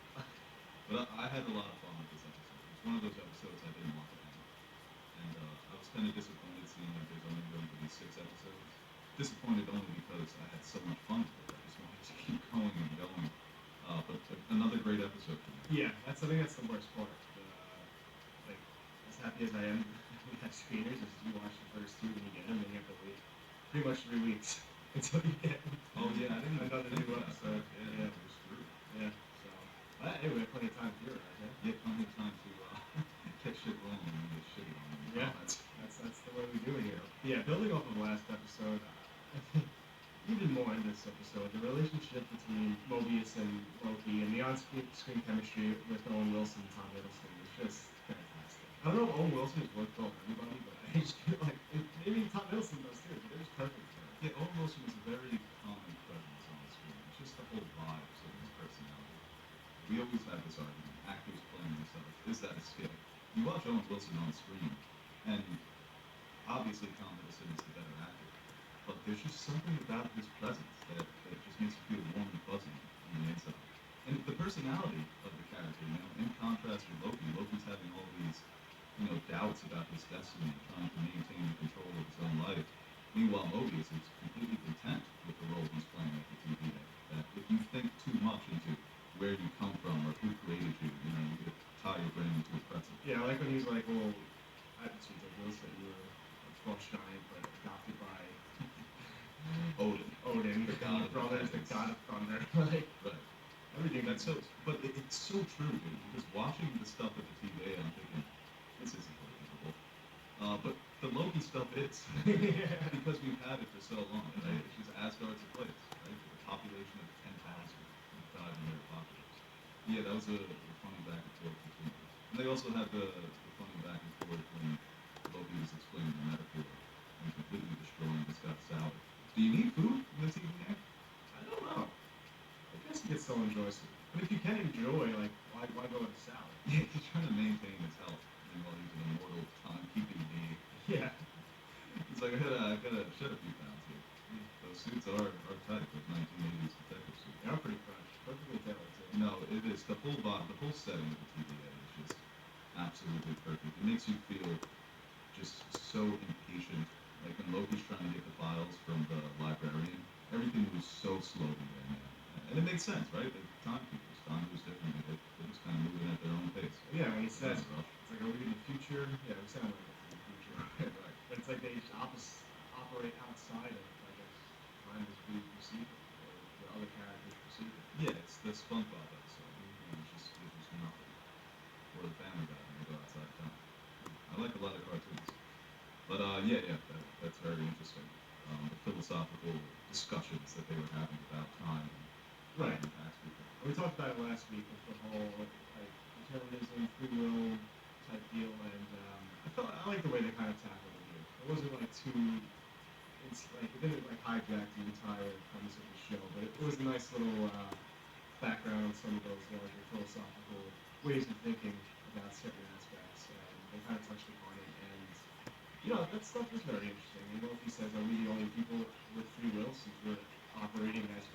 But I had a lot of fun with this episode. It's one of those episodes I didn't want to end. And I was kind of disappointed seeing that there's only going to be 6 episodes. Disappointed only because I had so much fun with it. I just wanted to keep going and going. But another great episode for me. Yeah, I think that's the worst part. As happy as I am we have screeners, is you watch the first 2 when you get them, and you have to wait pretty much 3 weeks until you get Oh yeah, I didn't even another think new about episode. that. Yeah, we're screwed. Yeah, so. Anyway, plenty of time to theorize, yeah? Yeah, plenty of time to get shit rolling and get shitty on them. Yeah, that's the way we do it here. Yeah, building off of the last episode, I think even more in this episode, the relationship between Mobius and Loki and the on-screen chemistry with Owen Wilson and Tom Hiddleston was just fantastic. I don't know if Owen Wilson has worked well with anybody, but I just feel like maybe Tom Hiddleston does too. But they're just perfect for it. Yeah, Owen Wilson is a very common presence on the screen. It's just the whole vibe of his personality. We always have this argument: actors playing themselves. Is that a skill? You watch Owen Wilson on screen, and obviously Tom Hiddleston is the better actor, but there's just something about his presence that just makes you feel warm and fuzzy on the inside. And the personality of the character, in contrast with Loki, Loki's having all these, doubts about his destiny, trying to maintain the control of his own life. Meanwhile, Mobius is completely content with the role he's playing at the TVA. That if you think too much into where you come from or who created you, you could tie your brain into a pretzel. Yeah, I like when he's like, well, it's ridiculous that you were a frost giant, but adopted by Odin, the and god your of brother is the dragons. god of thunder. Like, Right. everything That's so, but it's so true, dude. Because watching the stuff at the TVA, I'm thinking, this isn't believable. But the Loki stuff is, because we've had it for so long, right? It's just Asgard's a place, right? With a population of 10,000 who died in their apocalypse. Yeah, that was a funny back and forth between them. And they also had the funny back and forth when Loki was explaining the metaphor and completely destroying this guy's salad. Do you need food in the TVA? I don't know. I guess you could still enjoy some. But if you can enjoy, like, why go with a salad? Yeah, he's trying to maintain his health. Meanwhile, he's an immortal timekeeping being. Yeah. He's like, I gotta shed a few pounds here. Those suits are tight, those 1980s detective suits. They are pretty fresh. Perfectly tailored, too. No, it is. The whole setting of the TVA is just absolutely perfect. It makes you feel just so impatient. Like when Loki's trying to get the files from the librarian, everything moves so slowly there, man. And it makes sense, right? The timekeepers, time moves differently. They're just kind of moving at their own pace. Yeah, when he It's says, not a rush. it's like, are we in the future? Yeah, we sound like it's in the future. Right. But it's like they just operate outside of, I guess, time as we perceive it, or the other characters perceive it. Yeah, it's the SpongeBob episode. It's just nothing. Or the Family Guy when they go outside of time. I like a lot of cartoons. But that's very interesting. The philosophical discussions that they were having about time and Right. impacts people. We talked about it last week with the whole like determinism, free will type deal, and I like the way they kind of tackled it here. It wasn't like too. It's like it didn't like hijack the entire premise of the show, but it was a nice little background on some of those larger philosophical ways of thinking about certain aspects, and they kind of touched upon it. And that stuff is very interesting. And Loki says, "Are we the only people with free will since we're operating as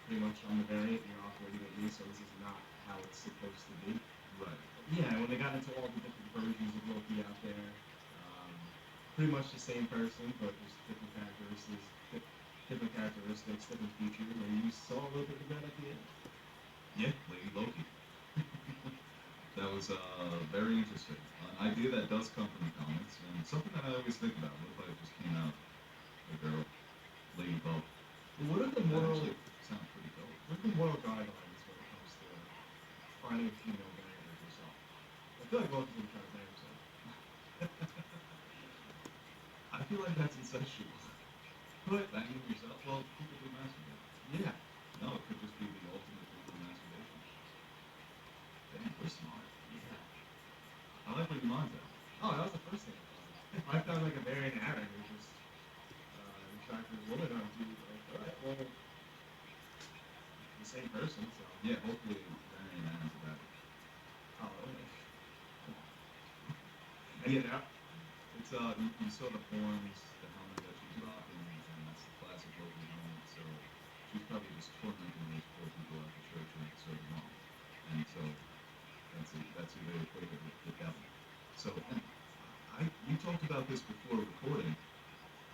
pretty much on the variant, and you're operating with me, so this is not how it's supposed to be." Right. Yeah, when they got into all the different versions of Loki out there, pretty much the same person, but just different characteristics, different features. And you saw a little bit of that at the end. Yeah, Lady Loki. That was very interesting. An idea that does come from the comics, and something that I always think about. What if I just came out a girl, Lady Bug? What are the That moral? actually sounds pretty dope. What are the moral guidelines when it comes to finding a female variant of yourself? I feel like Loki's gonna try to bang himself. I feel like that's incestual. But Banging yourself? Well, people do masturbate. yeah, No, it could just be the ultimate form of masturbation. Damn, we're smart. yeah. I like where your mind's at. Oh, that was the first thing I thought. If I found like a variant Aaron who just attracted a woman, I'd be like, all right, well, the same person, so. Yeah, hopefully Marion Adams about it. Oh, really? Yeah. It's you saw the horns, the helmet that she's rocking, and that's the classic Loki helmet. So she's probably just tormenting those poor people at the church and so long. And so that's who they equate it with, the devil. So and you talked about this before recording.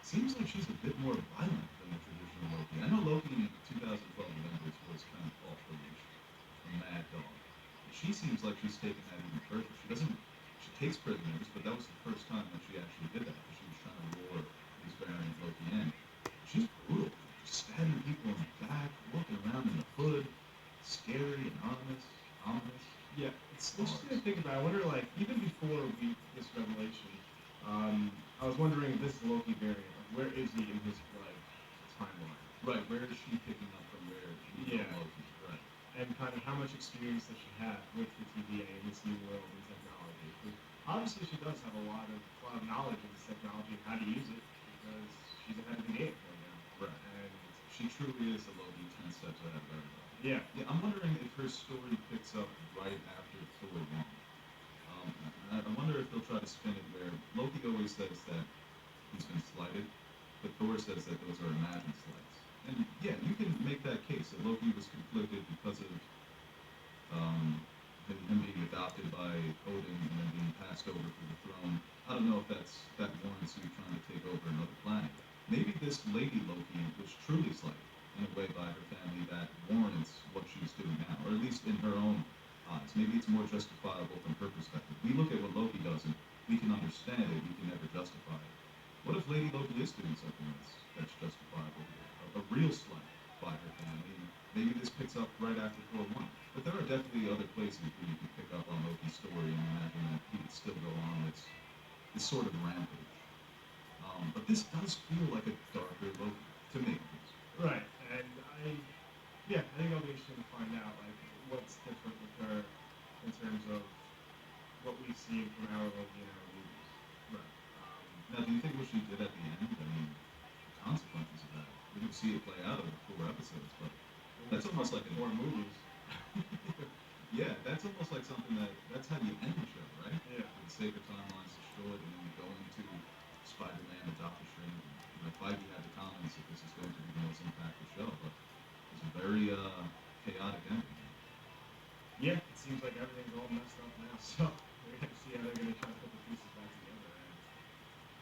Seems like she's a bit more violent than the traditional Loki. I know Loki in 2012 Avengers was kind of off the leash, a mad dog. But she seems like she's taking that even further. She takes prisoners, but that was the first time that she actually did that. She was trying to lure these variant Loki in. She's brutal. She's stabbing people in the back, walking around in the hood, scary and ominous. Yeah, it's interesting to think about. I wonder, like, even before this revelation, I was wondering if this Loki variant, like, where is he in his like timeline? Right, where is she picking up from where we know Yeah. Loki? Right. And kind of how much experience does she have with the TVA in this new world and technology? 'Cause Obviously, she does have a lot of knowledge of this technology and how to use it because she's ahead of the game right now. Right. And She truly is the Loki 10 steps ahead of everybody. yeah, Yeah, I'm wondering if her story picks up right after Thor 1. I wonder if they'll try to spin it where Loki always says that he's been slighted, but Thor says that those are imagined slights. And yeah, you can make that case that Loki was conflicted because of him being adopted by Odin and then being passed over for the throne. I don't know if that warrants you trying to take over another planet. Maybe this Lady Loki was truly slighted in a way by her family that warrants what she's doing now, or at least in her own eyes. Maybe it's more justifiable from her perspective. We look at what Loki does and we can understand it, we can never justify it. What if Lady Loki is doing something that's justifiable here? A real slight by her family. And maybe this picks up right after Thor 1. But there are definitely other places where you could pick up on Loki's story and imagine that he could still go on this sort of rampage. But this does feel like a darker Loki, to me at least. right. And yeah, I think it'll be interesting to find out like what's different with her in terms of what we've seen from our Loki and our movies. Right. Now, do you think what she did at the end, I mean, the consequences of that, we didn't see it play out over 4 episodes, but that's almost like an more movies. Yeah, that's almost like something that's how you end the show, right? Yeah. For the sake of timeline's destroyed, and then you go into Spider-Man and Doctor Strange. And, Feige had the comments that this is going to be the most impactful show, but it's a very chaotic ending. Yeah, it seems like everything's all messed up now, so we have to see how they're going to try to put the pieces back together. And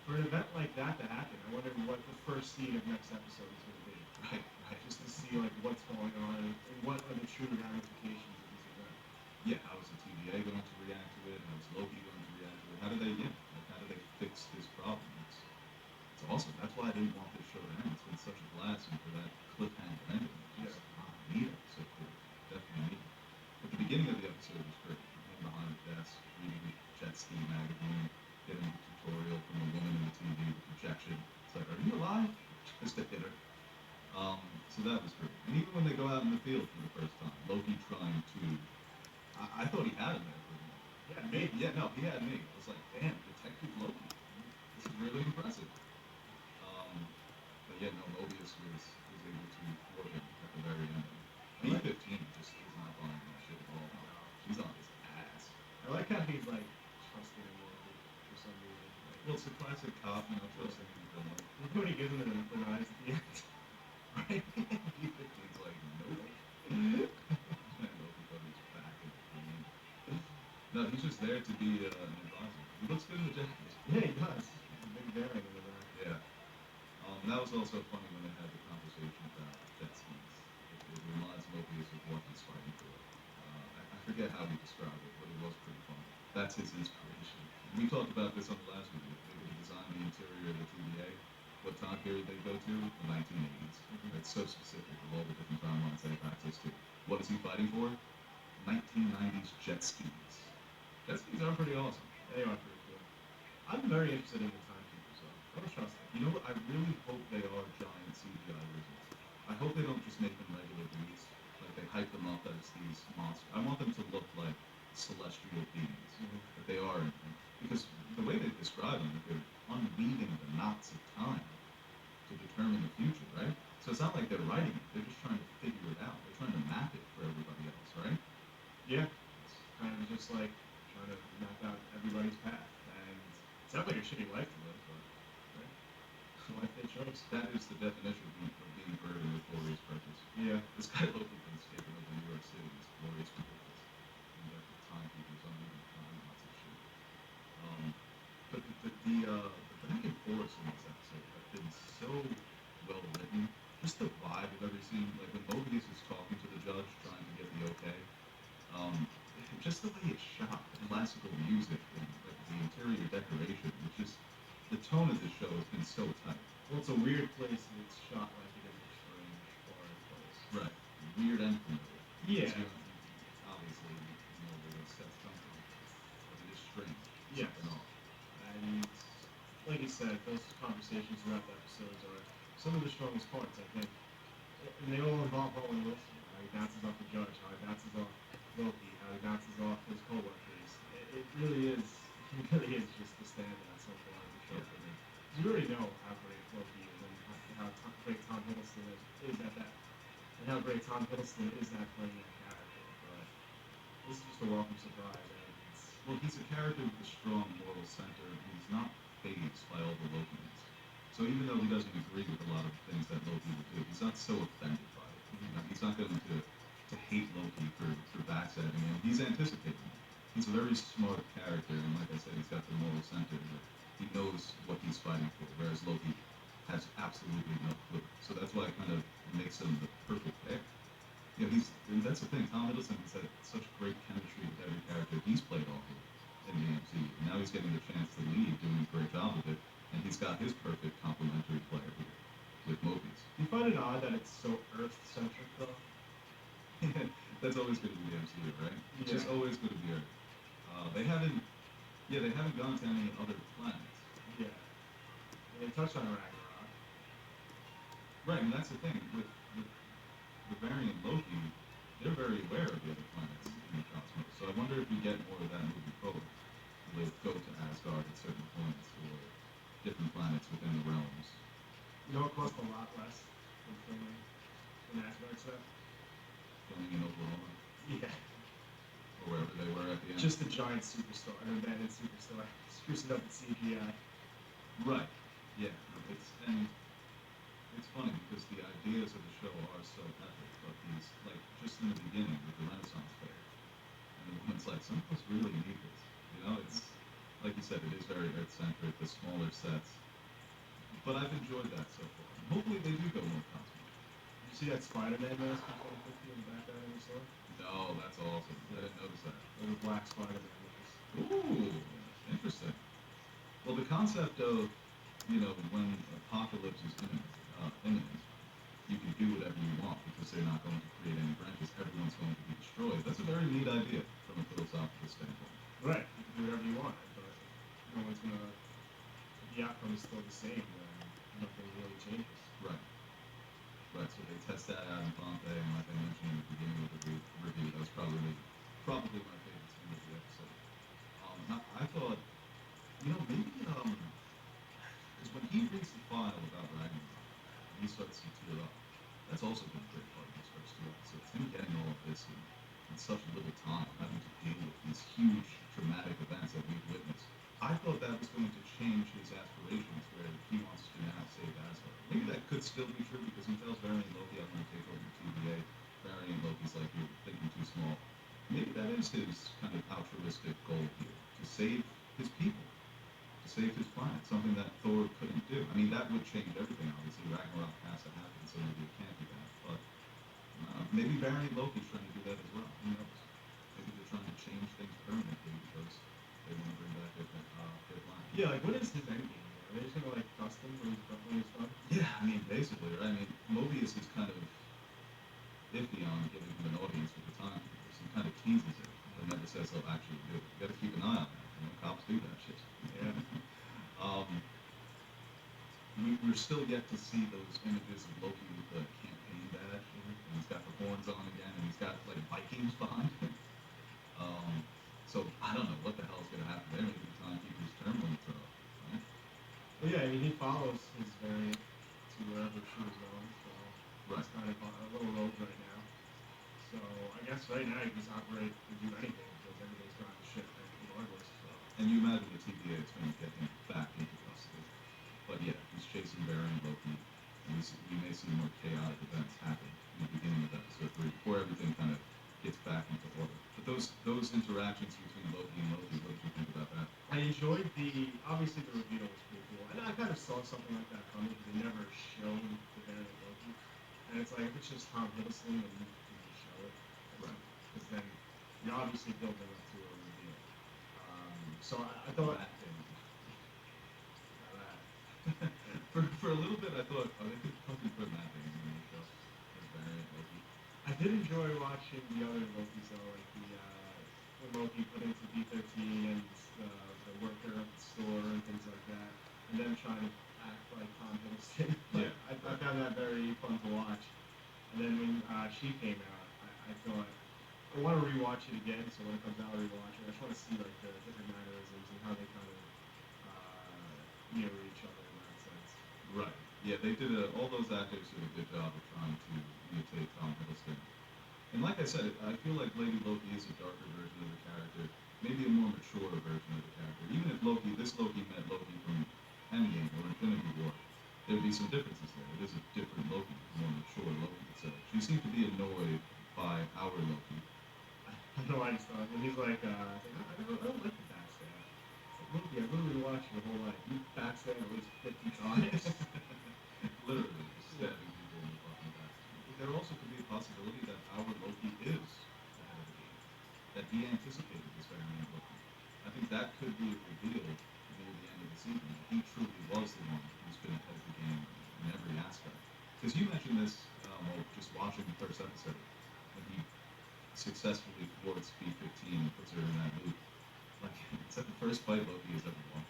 for an event like that to happen, I wonder what the first scene of next episode is going to be. Right. Just to see like what's going on and what are the true ramifications of this event. Yeah, how is the TVA going to react to it? How is Loki going to react to it? How do they, how do they fix this problem? It's awesome. That's why I didn't want this show to end. It's been such a blast, and for that cliffhanger ending, it's just neat episode 4. Definitely neat. But the beginning of the episode was great. Him behind the desk, reading the Jet Ski magazine, getting a tutorial from the woman in the TV, the projection. It's like, are you alive? Just a hitter. So that was great. And even when they go out in the field for the first time, Loki trying to, I thought he had him there for a moment. Yeah, maybe. Yeah, no, he had me. I was like, damn, Detective Loki. This is really impressive. But yeah, no, Mobius was able to thwart him at the very end. B-15 just is not buying that shit at all. She's on his ass. I like how he's like trusting him for some reason. Like, Well, it's a classic cop, trusting in the villain. look what he gives him the eyes at the end. Right? B-15's like, nope. And Loki thought he was back in the game. No, he's just there to be an advisor. He looks good in the jacket. Yeah, he does. He's a big bearing in the back. Yeah. And that was also funny when they had the conversation about jet skis. It reminds Mobius of what he's fighting for. I forget how he described it, but it was pretty funny. That's his inspiration. We talked about this on the last video. They would design the interior of the TVA. What time period they go to? The 1980s. It's so specific of all the different timelines they have access to. What is he fighting for? 1990s jet skis. Jet skis are pretty awesome. They are pretty cool. I'm very interested in the timekeepers though. I don't trust them. You know what? I really hope they are giant CGI lizards. I hope they don't just make them regular dudes. Like they hype them up as these monsters. I want them to look like celestial beings. That they are. Because the way they describe them, that they're unweaving the knots of time to determine the future, right? So it's not like they're writing it. They're just trying to figure it out. They're trying to map it for everybody else, right? Yeah. It's kind of just like trying to map out everybody's path. And it sounds like a shitty life to live, but right? It's the life they chose. That is the definition of being burdened with glorious purpose. Yeah. This guy Loki thinks taking over New York City is glorious purpose. And that the timekeepers aren't even trying lots of shit. But the back and forth in this episode have been so well written. Just the vibe of every scene, like when Mobius is talking to the judge, trying to get the okay. Just the way it's shot, the classical music and like, the interior decoration, it's just the tone of this show has been so tight. Well, it's a weird place and it's shot like it is a strange foreign place. Right. Weird and familiar. Yeah. Obviously, where those sets come from. But it is strange. Yes. Something off. And like you said, those conversations throughout the episodes are some of the strongest parts, I think. And they all involve Owen Wilson. How he bounces off the judge, how he bounces off Loki, how he bounces off his coworkers. It really is Tom Hiddleston is not playing that character, but this is just a welcome surprise. And Well, he's a character with a strong moral center, and he's not phased by all the Lokiness. So even though he doesn't agree with a lot of things that Loki would do, he's not so offended by it. He's not going to hate Loki for backstabbing him. He's anticipating it. He's a very smart character, and like I said, he's got the moral center. He knows what he's fighting for, whereas Loki has absolutely no clue. So that's why it kind of makes him the perfect pick. You know, and that's the thing. Tom Hiddleston has had such great chemistry with every character he's played off of in the MCU. And now he's getting the chance to lead, doing a great job of it, and he's got his perfect complementary player here with Mobius. do you find it odd that it's so Earth-centric, though? That's always going to be the MCU, right? It's just Yeah. always going to be Earth. They haven't gone to any other planets. Yeah. And they touched on Ragnarok. Right, and that's the thing with variant Loki, they're very aware of the other planets in the cosmos. So I wonder if we get more of that moving forward. Will it go to Asgard at certain points, or different planets within the realms? You know, it cost a lot less than filming an Asgard set. Filming in Oklahoma, Yeah. or wherever they were at the end. Just a giant superstar, an abandoned superstar, sprucing up the CGI. Right. Yeah. It's funny because the ideas of the show are so epic, but these, like, just in the beginning with the Renaissance fair, and the woman's like, some of us really need this. You know, it's like you said, it is very Earth-centric, the smaller sets. But I've enjoyed that so far. And hopefully they do go more cosmic. Did you see that Spider-Man mask from 2050 in the background of the store? No, that's awesome. I didn't notice that. It was a black Spider-Man mask. Ooh, interesting. Well, the concept of, when apocalypse is imminent, you can do whatever you want because they're not going to create any branches. Everyone's going to be destroyed. That's a very neat idea from a philosophical standpoint. Right. You can do whatever you want, but no one's gonna. If the outcome is still the same, then nothing really changes. Right. Right. So they test that out in Pompeii, and like I mentioned in the beginning of the review, that was probably my favorite scene of the episode. I thought, maybe because when he reads the file about Ragnarok, and he starts to tear up, that's also been a great part of these first two episodes. Him getting all of this in such little time, having to deal with these huge traumatic events that we've witnessed. I thought that was going to change his aspirations, where he wants to now save Asgard. Maybe that could still be true because he tells Variant Loki, "I'm going to take over the TVA." Variant Loki's like, "You're thinking too small." Maybe that is his kind of altruistic goal here, to save his people, to save his planet, something that Thor couldn't do. I mean, that would change everything, obviously. Ragnarok has to happen, so maybe it can't be that. But maybe Variant Loki's trying to do that as well. Who knows? Maybe they're trying to change things permanently because they want to bring back their planet. Yeah, like what is his end game? Are they just gonna like dust him when he's done? Yeah, I mean, basically, right? I mean, Mobius is kind of iffy on giving him an audience with the time because he kind of teases it, but never says he'll actually do it. You got to keep an eye on that. Cops do that shit. Yeah. We're still yet to see those images of Loki with the campaign badge, and he's got the horns on again, and he's got like Vikings behind him. So I don't know what the hell is gonna happen there. Maybe the timekeeper's term limits are up, right? Well, yeah, I mean, he follows his variant to wherever she was going, so Right. he's kind of on a little rogue right now. So I guess right now he can just operate to do anything because everything's gone to shit regardless. So. And you imagine the TVA is going to get him back into custody. But yeah, he's chasing Variant Loki, and we may see more chaotic events happen in the beginning of episode 3 before everything kind of gets back into order. But those interactions between Loki and Loki, what did you think about that? I enjoyed obviously the reveal was pretty cool. And I kind of saw something like that coming because they never showed the variant Loki. And it's like, if it's just Tom Hiddleston, then you can just show it. Right. Because then you're obviously building up to a reveal. So I thought... That thing. For a little bit, I thought, oh, they could fucking put that thing in the show as Variant Loki. I did enjoy watching the other Lokis though, like the Loki put into B-13 and the worker at the store and things like that, and them trying to act like Tom Hiddleston. Yeah. I found that very fun to watch. And then when she came out, I thought, I want to rewatch it again, so when it comes out, I'll rewatch it. I just want to see like the different mannerisms and how they kind of mirror each other in that sense. Right. Yeah, they did all those actors did a good job of trying to imitate Tom Hiddleston. And like I said, I feel like Lady Loki is a darker version of the character, maybe a more mature version of the character. Even if this Loki met Loki from Endgame or Infinity War, there'd be some differences there. It is a different Loki, a more mature Loki. So she seemed to be annoyed by our Loki. I don't know why I just thought when he's like, I don't like the backstab. It's like, Loki, I've literally watched your whole life. You backstab at least 50 times. Literally stabbing people in the fucking back. There also could be a possibility that our Loki is ahead of the game. That he anticipated this variant Loki. I think that could be revealed near the end of the season. That he truly was the one who's been ahead of the game in every aspect. Because you mentioned this while just watching the first episode, when he successfully thwarts B-15 and puts her in that loop. Like, it's like the first fight Loki has ever won.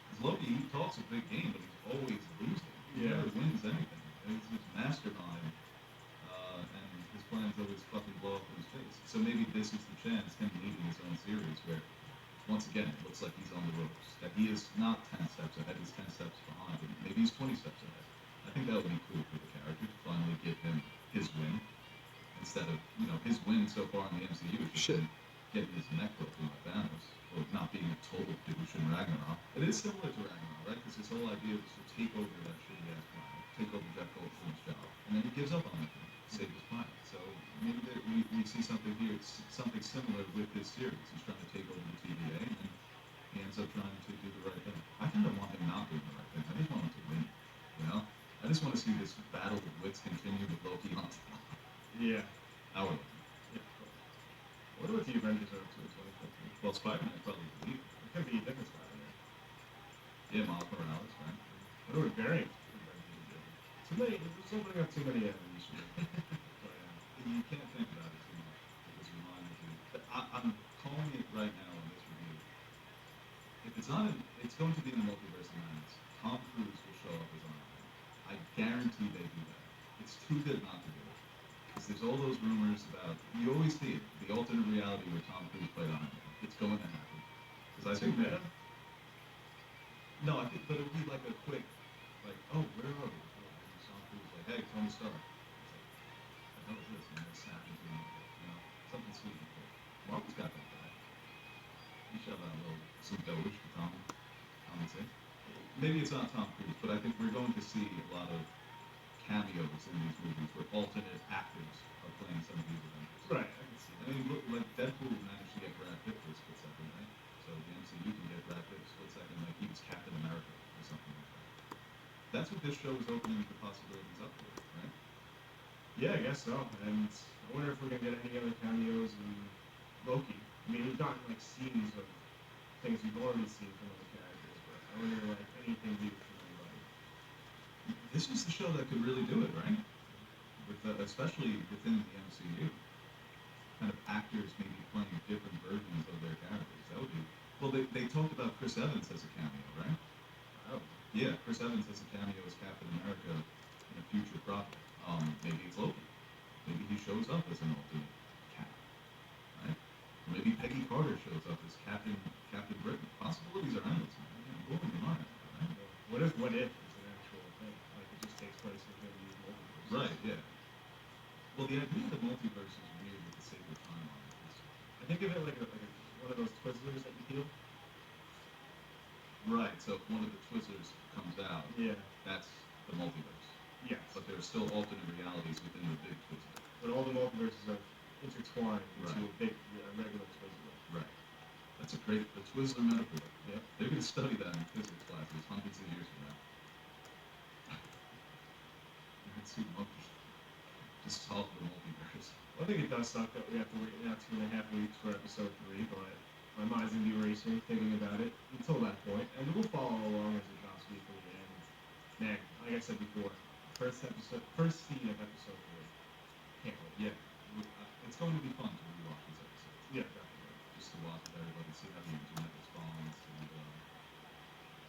Because Loki, he talks a big game, but he's always losing. He Yeah. never wins anything. He's this mastermind, and his plans always fucking blow up in his face. So maybe this is the chance, him leading his own series, where, once again, it looks like he's on the ropes. That he is not 10 steps ahead, he's 10 steps behind, and maybe he's 20 steps ahead. I think that would be cool for the character to finally give him his win. Instead of, his win so far in the MCU is just him getting his neck broken by Thanos, or not being a total douche in Ragnarok. It is similar to Ragnarok, right? Because his whole idea was to take over that shitty ass planet, take over Jeff Goldblum's job, and then he gives up on it to save his planet. So maybe we see something here, something similar with this series. He's trying to take over the TVA, and then he ends up trying to do the right thing. I kind of want him not doing the right thing. I just want him to win. I just want to see this battle of wits continue with Loki on top. Yeah. Our Loki. Yeah. What about the Avengers are up to in 2015? Well, Spider-Man is probably the lead. It could be a different Spider-Man. Yeah, Miles Morales, right? What are variants of Avengers are doing? Too many, it's opening up too many enemies. But, You can't think about it too much because your mind will be. I'm calling it right now in this review. If it's not, it's going to be in the multiverse of madness. Tom Cruise will show up as Iron Man. I guarantee they do that. It's too good not to do it. Because there's all those rumors about. You always see it. The alternate reality where Tom Cruise played Iron Man. It's going to happen. Because I think that. No, I think, but it'll be like a quick, like, oh, where are we? Oh, and Tom Cruise like, hey, Tony Stark. It's like, what the hell is this? And they snap into him, something sweet and cool. Marvel's got that guy. You shove out a little, some Doge for Tom to say. Maybe it's not Tom Cruise, but I think we're going to see a lot of cameos in these movies where alternate actors are playing some of these Avengers. Right, I can see I that. mean, look, like Deadpool managed to get Brad Pitt for a split second, right? So the MCU can get Brad Pitt for a split second, like he was Captain America or something like that. That's what this show is opening the possibilities up for, right? Yeah, I guess so. And I wonder if we're gonna get any other cameos in Loki. I mean, we've gotten like scenes of things we've already seen from other characters, but I wonder like anything new from anybody. This is the show that could really do it, right? Especially within the MCU. Kind of actors maybe playing different versions of their characters. That would be. Well, they talked about Chris Evans as a cameo, right? Oh. Yeah, Chris Evans as a cameo as Captain America in a future project. Maybe it's Loki. Maybe he shows up as an alternate Cap, right? Or maybe Peggy Carter shows up as Captain Britain. Possibilities are endless, man. Blowing your mind, right? What if it's an actual thing? Like it just takes place within these multiverses. Right, yeah. Well, the idea of the multiverse is weird with the sacred timeline. I think of it like one of those Twizzlers that you peel. Right, so if one of the Twizzlers comes out, Yeah. that's the multiverse. Yes. But there are still alternate realities within the big Twizzler. But all the multiverses are intertwined into Right. a big, regular Twizzler. Right. That's a great, the Twizzler metaphor. Yep. They're going to study that in physics classes hundreds of years from now. It's too much. Just solve the multiverse. Well, I think it does suck that we have to wait now 2.5 weeks for episode 3, but my mind's gonna be racing thinking about it until that point, and we'll follow along as it drops weekly. And man, like I said before, first scene of episode 3, can't wait. Yeah. It's going to be fun to rewatch these episodes. Yeah, definitely. Just to watch with everybody, see how the internet responds, and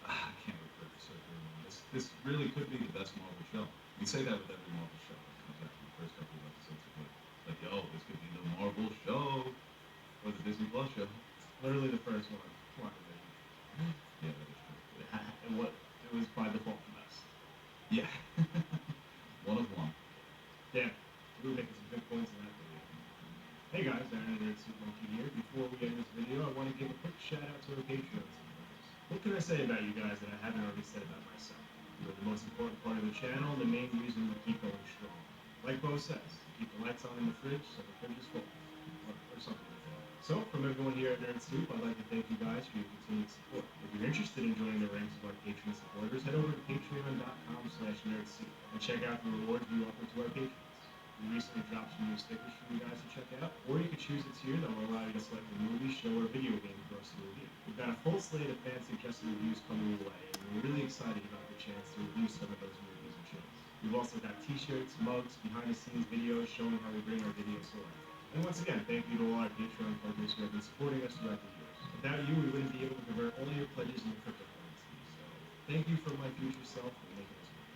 I can't wait for episode 3. This really could be the best Marvel show. We say that with every Marvel show that comes out. The first couple of episodes are good. Like, yo, this could be the Marvel show or the Disney Plus show. Literally the first one, WandaVision. Yeah, that is true. And what it was by default the best. Yeah. One of one. Damn. Banner Nerd Suit Monkey here. Before we end this video, I want to give a quick shout out to our Patreon supporters. What can I say about you guys that I haven't already said about myself? You're the most important part of the channel and the main reason we keep going strong. Like Bo says, keep the lights on in the fridge so the fridge is full. Or something like that. So, from everyone here at Nerd Soup, I'd like to thank you guys for your continued support. If you're interested in joining the ranks of our Patreon supporters, head over to patreon.com/nerdsoup and check out the rewards we offer to our patrons. We recently dropped some new stickers for you guys to check out, or you can choose a tier that will allow you to select a movie, show, or video game for us to review. We've got a full slate of fan-suggested reviews coming your way, and we're really excited about the chance to review some of those movies and shows. We've also got t-shirts, mugs, behind-the-scenes videos showing how we bring our videos to life. And once again, thank you to all our Patreon partners who have been supporting us throughout the years. Without you, we wouldn't be able to convert all your pledges into cryptocurrency. So, thank you from my future self for making us work.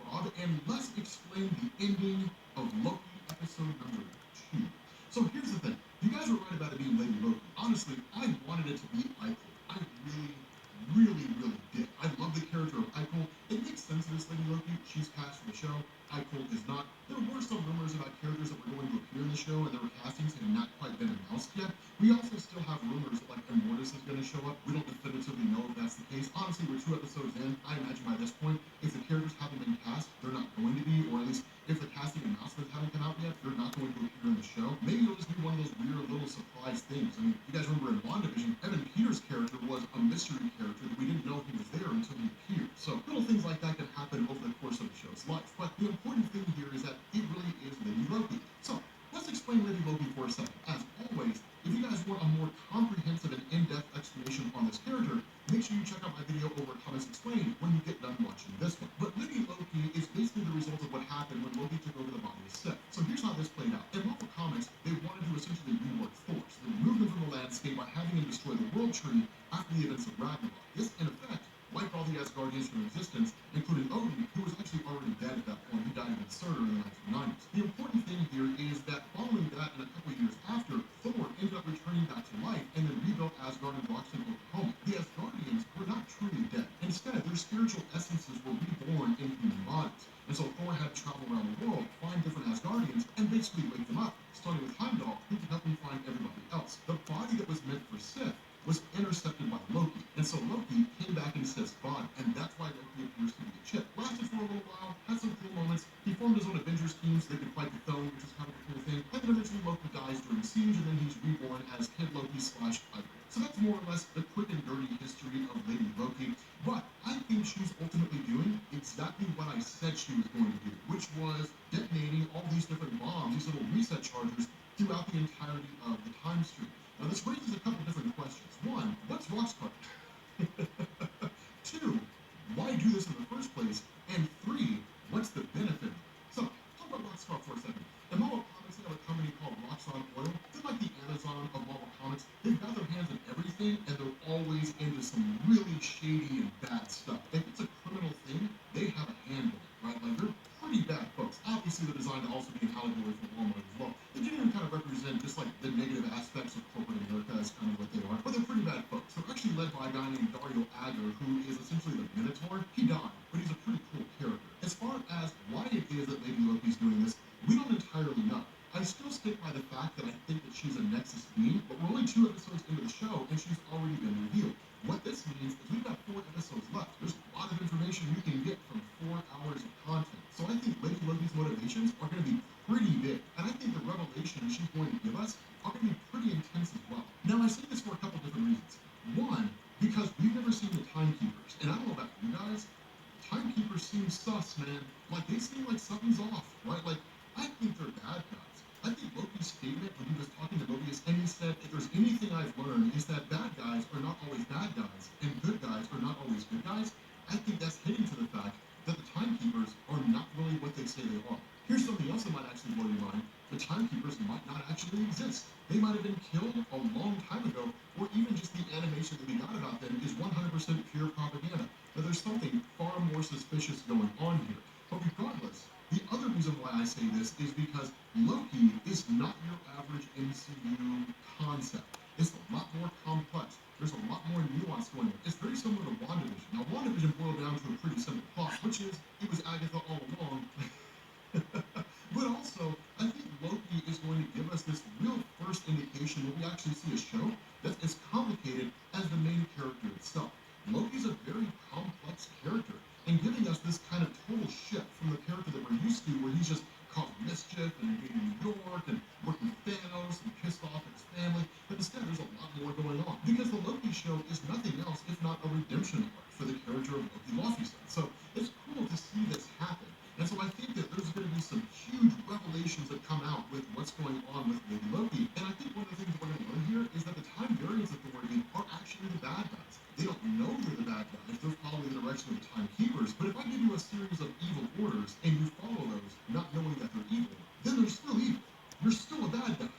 Rob, and let's explain the ending of Loki episode number 2. So here's the thing. You guys were right about it being Lady Loki. Honestly, I wanted it to be Eichel. I really did. I love the character of Eichel. It makes sense that it's Lady Loki. She's cast for the show. Eichel is not. There were some rumors about characters that were going to appear in the show, and there were castings that had not quite been announced yet. We also still have rumors that, like, Immortus is going to show up. We don't definitively know if that's the case. Honestly, we're 2 episodes in. I imagine by this point, if the characters haven't been cast, they're not going to be, or at least if the casting announcements haven't come out yet, they're not going to appear in the show. Maybe it'll just be one of those weird little surprise things. I mean, you guys remember in WandaVision, Evan Peters' character was a mystery character that we didn't know he was there until he appeared. So little things like that can happen over the course of the show's life. But the important thing here is that it really is Lady Loki. So let's explain Lady Loki for a second. As always, if you guys want a more comprehensive and in-depth explanation on this character, make sure you check out my video over at Comments Explained when you get done watching this one. But Lady Loki is basically the result of what happened when Loki took over the body of Sif. So here's how this played out. In Marvel Comics, they wanted to essentially rework Thor. So they removed him from the landscape by having him destroy the World Tree after the events of Ragnarok. This, in effect, wiped all the Asgardians from existence, including Odin, who was actually already dead at that point. He died even sooner in the 1990s. The important thing here is that following that, and a couple of years after, Thor ended up returning back to life and then rebuilt Asgard in Roxton, Oklahoma. The Asgardians were not truly dead. Instead, their spiritual essences were reborn in human bodies. And so Thor had to travel around the world, find different Asgardians, and basically wake them up, starting with Heimdall, who could help him find everybody else. The body that was meant for Sif was intercepted by Loki, and so Loki came back in Sif's body, and that's why Loki appears to be a chip. Lasted for a little while, had some cool moments. He formed his own Avengers team so they could fight the Thone, which is kind of a cool thing. And then eventually Loki dies during the siege, and then he's reborn as Kid Loki / Eichel. So that's more or less the quick and dirty history of Lady Loki. But I think she's ultimately doing exactly what I said she was going to do, which was detonating all these different bombs, these little reset chargers, throughout the entirety of the time stream. Now this raises a couple different questions. One, what's Roxxcart? 2, why do this in the first place? And 3, what's the benefit? So, talk about Roxxcart for a second. In Marvel Comics, they have a company called Roxxon Oil. They're like the Amazon of Marvel Comics. They've got their hands in everything, and they're always into some really shady and bad stuff. If it's a criminal thing, they have a hand in it, right? Like, they're pretty bad folks. Obviously, they're designed to also be an allegory for Walmart as well. They genuinely kind of represent just like the negative aspects of corporate America is kind of what they are. But they're pretty bad folks. They're actually led by a guy named Dario Agger, who is essentially the Minotaur. He died, but he's a pretty cool character. As far as why it is that Lady Loki's doing this, we don't entirely know. I still stick by the fact that I think that she's a Nexus being, but we're only 2 episodes into the show, and she's already been revealed. What this means is we've got 4 episodes left. There's a lot of information you can get from 4 hours of content. So I think Lady Loki's motivations are going to be pretty big. And I think the revelations she's going to give us are going to be pretty intense as well. Now, I say this for a couple different reasons. One, because we've never seen the Timekeepers. And I don't know about you guys, Timekeepers seem sus, man. Like, they seem like something's off, right? Like, I think they're bad guys. I think Loki's statement when he was talking to Mobius, and he said, if there's anything I've learned, is that bad guys are not always bad guys, and good guys are not always good guys. I think that's hitting to the fact that the Timekeepers are not really what they say they are. Here's something else that might actually blow your mind. The Timekeepers might not actually exist. They might have been killed a long time ago, or even just the animation that we got about them is 100% pure propaganda. Now, there's something far more suspicious going on here. But regardless, the other reason why I say this is because Loki is not your average MCU concept. It's a lot more complex. There's a lot more nuance going on. It's very similar to WandaVision. Now, WandaVision boiled down to a pretty simple plot, which is it was Agatha all along. But also, I think Loki is going to give us this real first indication that we actually see a show that's as complicated as the main character itself. Loki's a very complex character, and giving us this kind of total shift from the character that we're used to, where he's just causing mischief and invading New York and working with Thanos and pissed off at his family. But instead, there's a lot more going on because the Loki show is nothing else if not a redemption arc for the character of Loki Lofty. So it's cool to see this happen. And so I think that there's going to be some huge revelations that come out with what's going on with Lady Loki. And I think one of the things we're going to learn here is that the Time Variance Authority are actually the bad guys. They don't know they're the bad guys. They're following the direction of the Timekeepers. But if I give you a series of evil orders and you follow those, not knowing that they're evil, then they're still evil. You're still a bad guy.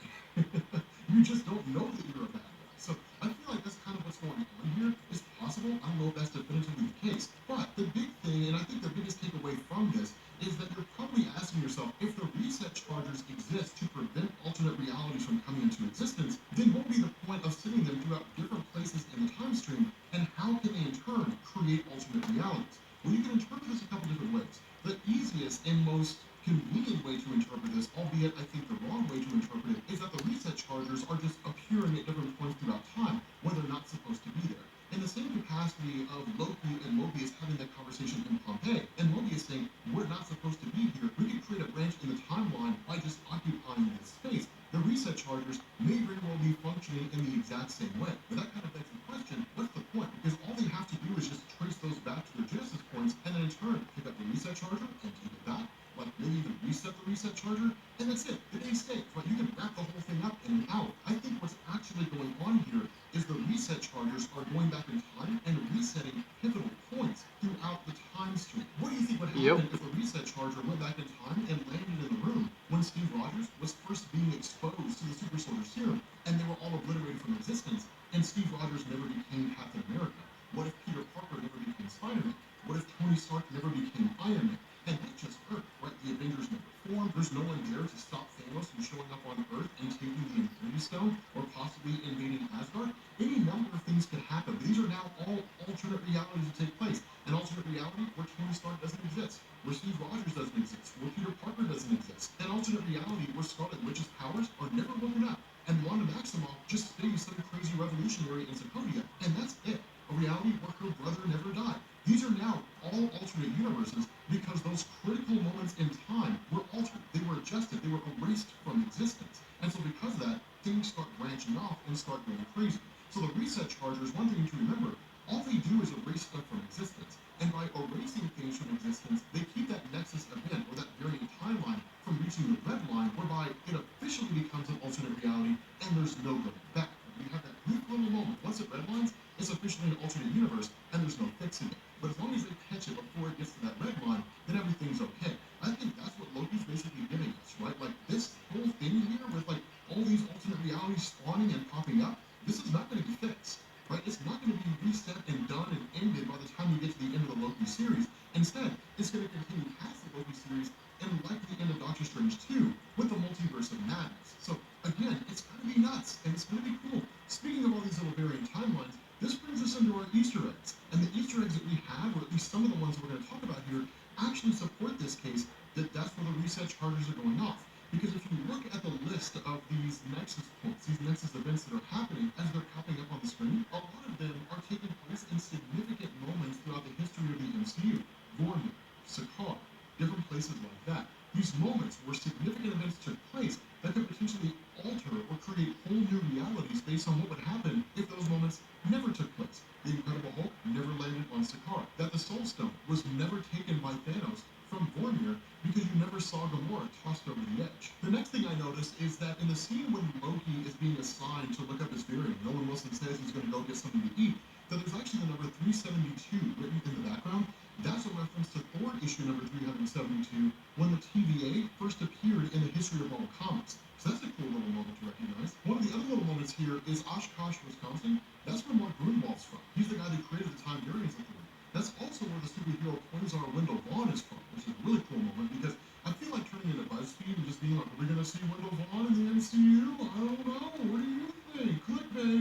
You just don't know that you're a bad guy. So I feel like that's kind of what's going on here. It's possible. I don't know if that's definitively the case. But the big thing, and I think the biggest takeaway from this, is that you're probably asking yourself, if the reset chargers exist to prevent alternate realities from coming into existence, then what would be the point of sending them throughout different places in the time stream, and how can they in turn create alternate realities? Well, you can interpret this a couple different ways. The easiest and most convenient way to interpret this, albeit I think the wrong way to interpret it, is that the reset chargers are just appearing at different points throughout time when they're not supposed to be there. In the same capacity of Loki and Mobius having that conversation in Pompeii, and Mobius saying, we're not supposed to be here, we could create a branch in the timeline by just occupying this space. The reset chargers may very well be functioning in the exact same way. But that kind of begs the question, what's the point? Because all they have to do is just trace those back to their genesis points, and then in turn, pick up the reset charger and take it back, like maybe even reset the reset charger, and that's it. The day's saved, right? You can wrap the whole thing up in an hour. I think what's actually going on here is the reset chargers are going back in time and resetting pivotal points throughout the time stream. What do you think would happen if a reset charger went back in time and landed in the room when Steve Rogers was first being exposed to the super soldier serum and they were all obliterated from existence and Steve Rogers never became Captain America? What if Peter Parker never became Spider-Man? What if Tony Stark never became Iron Man? And that just hurt, right? The Avengers never formed. There's no one there to stop Thanos from showing up on Earth and taking the Infinity Stone or possibly invading Asgard. Any number of things could happen. But these are now all alternate realities that take place. An alternate reality where Tony Stark doesn't exist, where Steve Rogers doesn't exist, where Peter Parker doesn't exist. An alternate reality where Scarlet Witch's powers are never woken up. And Wanda Maximoff just stays some crazy revolutionary in Sokovia. And that's it. A reality where her brother never died. These are now all alternate universes because those critical moments in time were altered. They were adjusted. They were erased from existence. And so because of that, things start branching off and start going crazy. So the reset chargers, one thing to remember, all they do is erase stuff from existence. And by erasing things from existence, they keep that nexus event or that variant timeline from reaching the red line, whereby it officially becomes an alternate reality and there's no going back. You have that brief little moment. Once it redlines, it's officially an alternate universe and there's no fixing it. But as long as they catch it before it gets to that red line, then everything's okay. I think that's what Loki's basically giving us, right? Like this whole thing here with like all these alternate realities spawning and popping up, this is not going to be fixed, right? It's not going to be reset and done and ended by the time you get to the end of the Loki series. Instead, it's going to continue past the Loki series and likely the end of Doctor Strange 2 with the multiverse of madness. So again, it's going to be nuts and it's going to be cool. Speaking of all these little variant timelines, this brings us into our Easter eggs. And the Easter eggs that we have, or at least some of the ones we're going to talk about here, actually support this case that that's where the reset charges are going off. Because if you look at the list of these nexus points, these nexus events that are happening as they're popping up on the screen, a lot of them are taking place in significant moments throughout the history of the MCU. Vormir, Sakaar, different places like that. These moments where significant events took place that could potentially alter or create whole new realities based on what would happen if those moments never took place. The Incredible Hulk never landed on Sakaar. That the Soul Stone was never taken by Thanos from Vormir because you never saw Gamora tossed over the edge. The next thing I noticed is that in the scene when Loki is being assigned to look up his variant, Owen Wilson says he's going to go get something to eat, that there's actually the number 372 written in the background. That's a reference to Thor issue number 372 when the TVA first appeared in the history of Marvel Comics. So that's a cool little moment to recognize. One of the other little moments here is Oshkosh, Wisconsin. That's where Mark Grunwald's from. He's the guy that created the Time Variance Authority. That's also where the superhero Quasar Wendell Vaughn is from, which is a really cool moment because I feel like turning into BuzzFeed and just being like, are we going to see Wendell Vaughn in the MCU? I don't know. What do you think? Clickbait.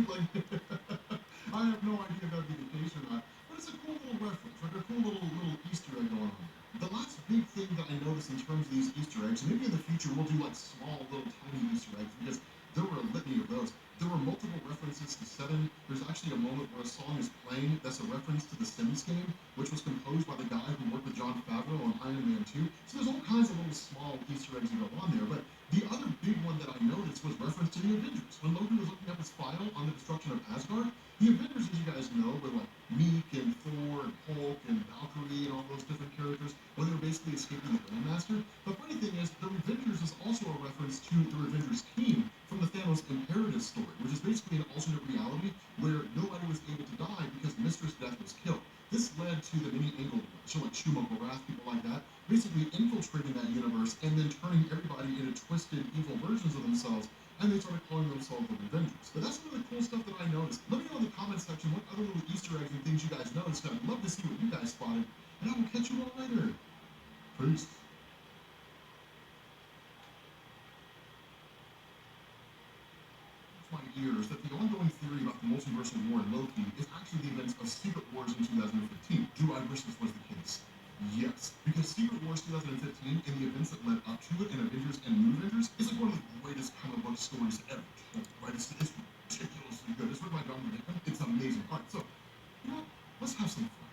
noticed in terms of these Easter eggs, and maybe in the future we'll do like small little tiny Easter eggs because there were a litany of those. There were multiple references to Seven. There's actually a moment where a song is playing that's a reference to the Sims game, which was composed by the guy who worked with Jon Favreau on Iron Man 2. So there's all kinds of little small Easter eggs that go on there. But the other big one that I noticed was reference to the Avengers. When Loki was looking up his file on the destruction of Asgard, the Avengers, as you guys know, were like Meek and Thor and Hulk and Valkyrie and all those different characters, where they were basically escaping the Grandmaster. The funny thing is, the Avengers is also a reference to the Avengers team from the Thanos Imperative story, which is basically an alternate reality where nobody was able to die because Mistress Death was killed. This led to the many Angle so like Schumacher, Wrath, people like that, basically infiltrating that universe and then turning everybody into twisted, evil versions of themselves, and they started calling themselves the Avengers. But that's some of the cool stuff that I noticed. Let me know in the comment section what other little Easter eggs and things you guys noticed. I'd love to see what you guys spotted, and I will catch you all later. Peace. My ears that the ongoing theory about the multiversal war in Loki is actually the events of Secret Wars in 2015. Do I wish this was the case? Yes, because Secret Wars 2015 and the events that led up to it and Avengers and New Avengers is like one of the greatest comic book stories ever told, right? It's ridiculously good. It's written by Don Hickman. It's amazing. All right, so, you know what? Let's have some fun.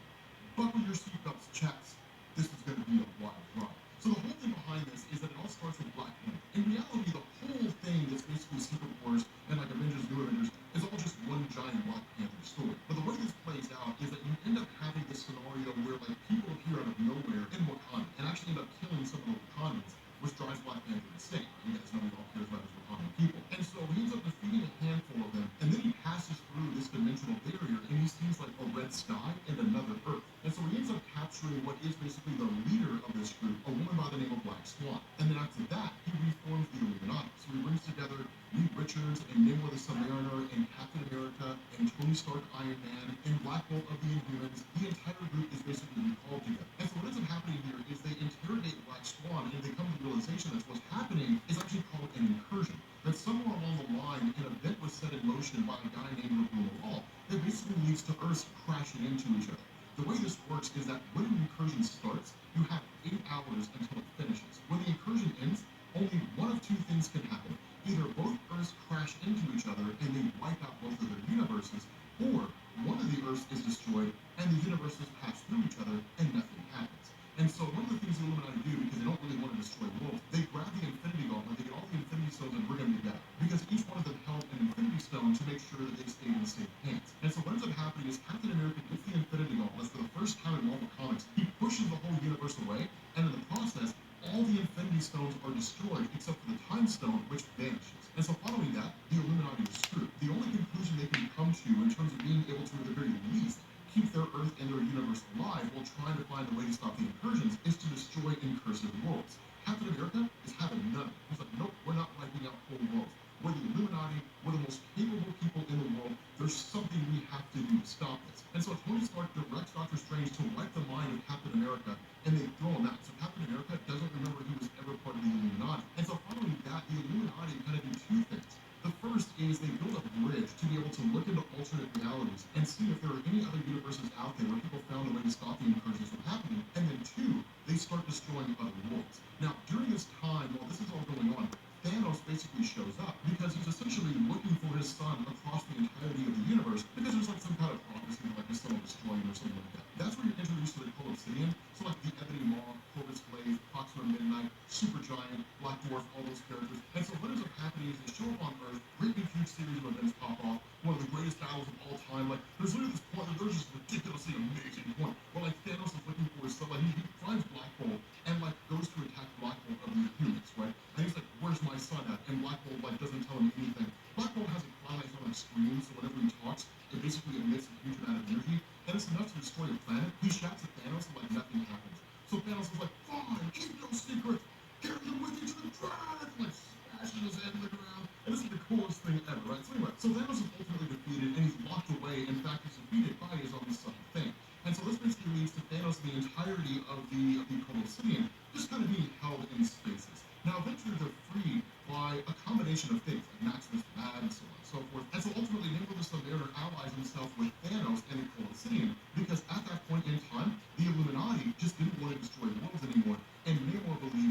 Buckle your seatbelts, chaps. This is going to be a wild ride. So the whole thing behind this is that it all starts with Black Panther. In reality, the whole thing that's basically Secret Wars and like Avengers, New Avengers is all just one giant Black Panther story. But the way this plays out is that you end up having this scenario where like people appear out of nowhere in Wakanda and actually end up killing some of the Wakandans, which drives Black Panther insane. You guys know he all cares about his Wakandan people. And so he ends up defeating a handful of them, and then he passes through this dimensional barrier and he sees like a red sky and another Earth. And so he ends up capturing what is basically the leader of this group, a woman by the name of Black Swan. And then after that, he reforms the Illuminati. So he brings together Reed Richards and Namor the Submariner and Captain America and Tony Stark Iron Man and Black Bolt of the Inhumans. The entire group is basically recalled together. And so what ends up happening here is they interrogate Black Swan and they come to the realization that what's happening is actually called an incursion. That somewhere along the line, an event was set in motion by a guy named Raul that basically leads to Earths crashing into each other. The way this works is that when an incursion starts, you have 8 hours until it finishes. When the incursion ends, only one of two things can happen. Either both Earths crash into each other and they wipe out both of their universes, or one of the Earths is destroyed and the universes pass through each other and nothing happens. And so one of the things the Illuminati do, because they don't really want to destroy worlds, they grab the Infinity Gauntlet, they get all the Infinity Stones and bring them together. Because each one of them held an Infinity Stone to make sure that they stayed in safe hands. And so what ends up happening is Captain America gets the Infinity Gauntlet for the first time in Marvel Comics. He pushes the whole universe away, and in the process, all the Infinity Stones are destroyed except for the Time Stone, which vanishes. And so following that, the Illuminati is screwed. The only conclusion they can come to in terms of being able to, at the very least, keep their Earth and their universe alive while trying to find a way to stop the incursions is to destroy incursive worlds. Captain America is having none of it. He's like, nope, we're not wiping out whole worlds. We're the Illuminati, we're the most capable people in the world. There's something we have to do to stop this. And so Tony Stark directs Doctor Strange to wipe the mind of Captain America, and they throw him out. So Captain America doesn't remember he was ever part of the Illuminati. And so following that, the Illuminati kind of do two things. The first is they build a bridge to be able to look into alternate realities and see if there are any other universes out there where people found a way to stop the incursions from happening. And then two, they start destroying other worlds. Now, during this time, while this is all going on, Thanos basically shows up because he's essentially looking for his son across the entirety of the universe because there's like some kind of prophecy that like his son will destroy him or something like that. That's where you're introduced to the Cult Obsidian. So like the Ebony Maw, Corvus Glaive, Proxima Midnight, Supergiant, Black Dwarf, all those characters. And so what ends up happening is they show up on Earth, great big huge series of events pop off, one of the greatest battles of all time. Like there's literally this point, there's this ridiculously amazing point where like Thanos is looking for his son, like he finds Black Bolt and like goes to attack Black Bolt of the humans, right? And he's like, where's my son at? And Black Bolt like doesn't tell him anything. Black Bolt has a cloud on a screen, so whenever he talks, it basically emits a huge amount of energy, and it's enough to destroy a planet. He shouts at Thanos and like nothing happens. So Thanos is like, fine, keep your secret, carry him with you to the drive, and like smashing his head in the ground. And this is the coolest thing ever, right? So anyway, so Thanos is ultimately defeated and he's locked away. In fact, he's defeated by his own son, Thing. And so this basically leads to Thanos and the entirety of the Cult Obsidian just kind of being held in spaces. Now, eventually they're freed by a combination of things, like Maximus Mad and so on and so forth. And so ultimately, Namor the Submariner allies himself with Thanos and the Cult Obsidian because at that point in time, the Illuminati just didn't want to destroy worlds anymore, and Namor believed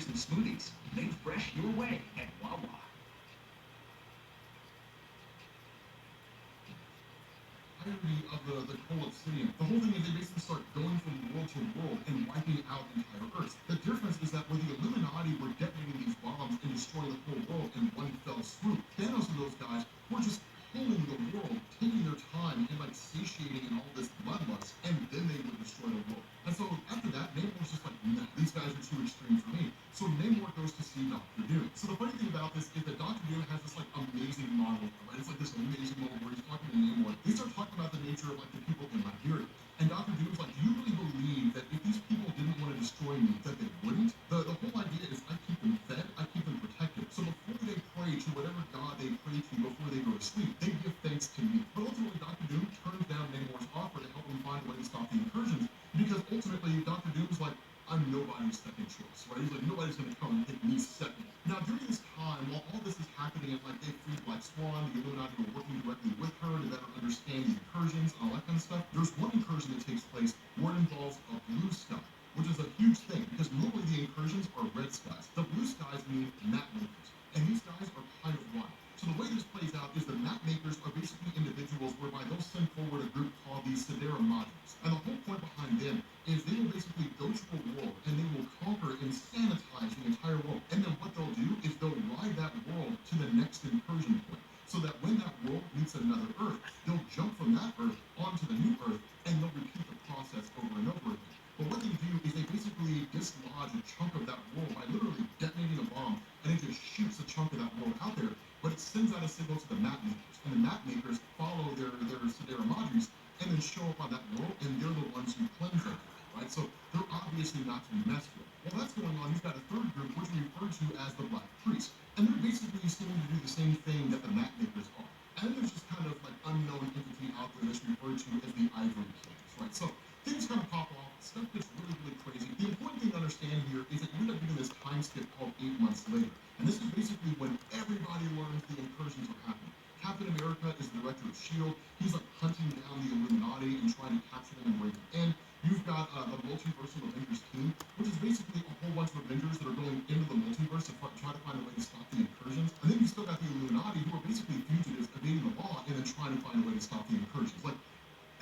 nutritious smoothies made fresh your way at Wawa. Irony of the Cold Obsidian. The whole thing is they basically start going from world to world and wiping out entire Earth. The difference is that when the Illuminati were detonating these bombs and destroying the whole world in one fell swoop, Thanos and those guys were just pulling the world, taking their time and like satiating in all this bloodlust, and then they would destroy the world. And so after that, Namor's just like, nah, these guys are too extreme for me. So Namor goes to see Doctor Doom. So the funny thing about this is that Doctor Doom has this like amazing monologue, right? It's like this amazing moment where he's talking to Namor. They start talking about the nature of like the people in Liberia. And Doctor Doom's like, do you really believe that if these people didn't want to destroy me, that they wouldn't? The whole idea is I keep them fed, I keep them protected. So before they pray to whatever god they pray to before they go to sleep, they give thanks to me. But ultimately, Doctor Doom turns down Namor's offer to help him find a way to stop the incursions, because ultimately, Doctor Doom's like, I'm nobody's second choice, right? He's like, nobody's gonna come and take me second. Now, during this time, while all this is happening, and like they freed Black Swan, the Illuminati were working directly with her to better understand the incursions and all that kind of stuff. There's one incursion that takes place where it involves a blue sky, which is a huge thing because normally the incursions are red skies. The blue skies mean map makers, and these guys are kind of wild. So the way this plays out is the map makers are basically individuals whereby they'll send forward a group called the Sidera modules. And the whole point behind them is they will basically go to a world and they will conquer and sanitize the entire world. And then what they'll do is they'll ride that world to the next incursion point. So that when that world meets another Earth, they'll jump from that Earth onto the new Earth and they'll repeat the process over and over again. But what they do is they basically dislodge a chunk of that world by literally detonating a bomb, and it just shoots a chunk of that world out there, but it sends out a signal to the map makers, and the map makers follow their Sidera modules and then show up on that world, and they're the ones who cleanse it, right? So they're obviously not to be messed with. While that's going on, you've got a third group, which we refer to as the Black Priests, and they're basically seeming to do the same thing that the map makers are. And then there's just kind of like unknown entity out there that's referred to as the Ivory Kings, right? So things kind of pop off, stuff gets really, really crazy. The important thing to understand here is that you end up doing this time skip called 8 months later. And this is basically when everybody learns the incursions are happening. Captain America is the director of S.H.I.E.L.D. He's like hunting down the Illuminati and trying to capture them and bring them in. You've got the Multiversal Avengers team, which is basically a whole bunch of Avengers that are going into the multiverse to try to find a way to stop the incursions. And then you still got the Illuminati, who are basically fugitives evading the law and then trying to find a way to stop the incursions. Like,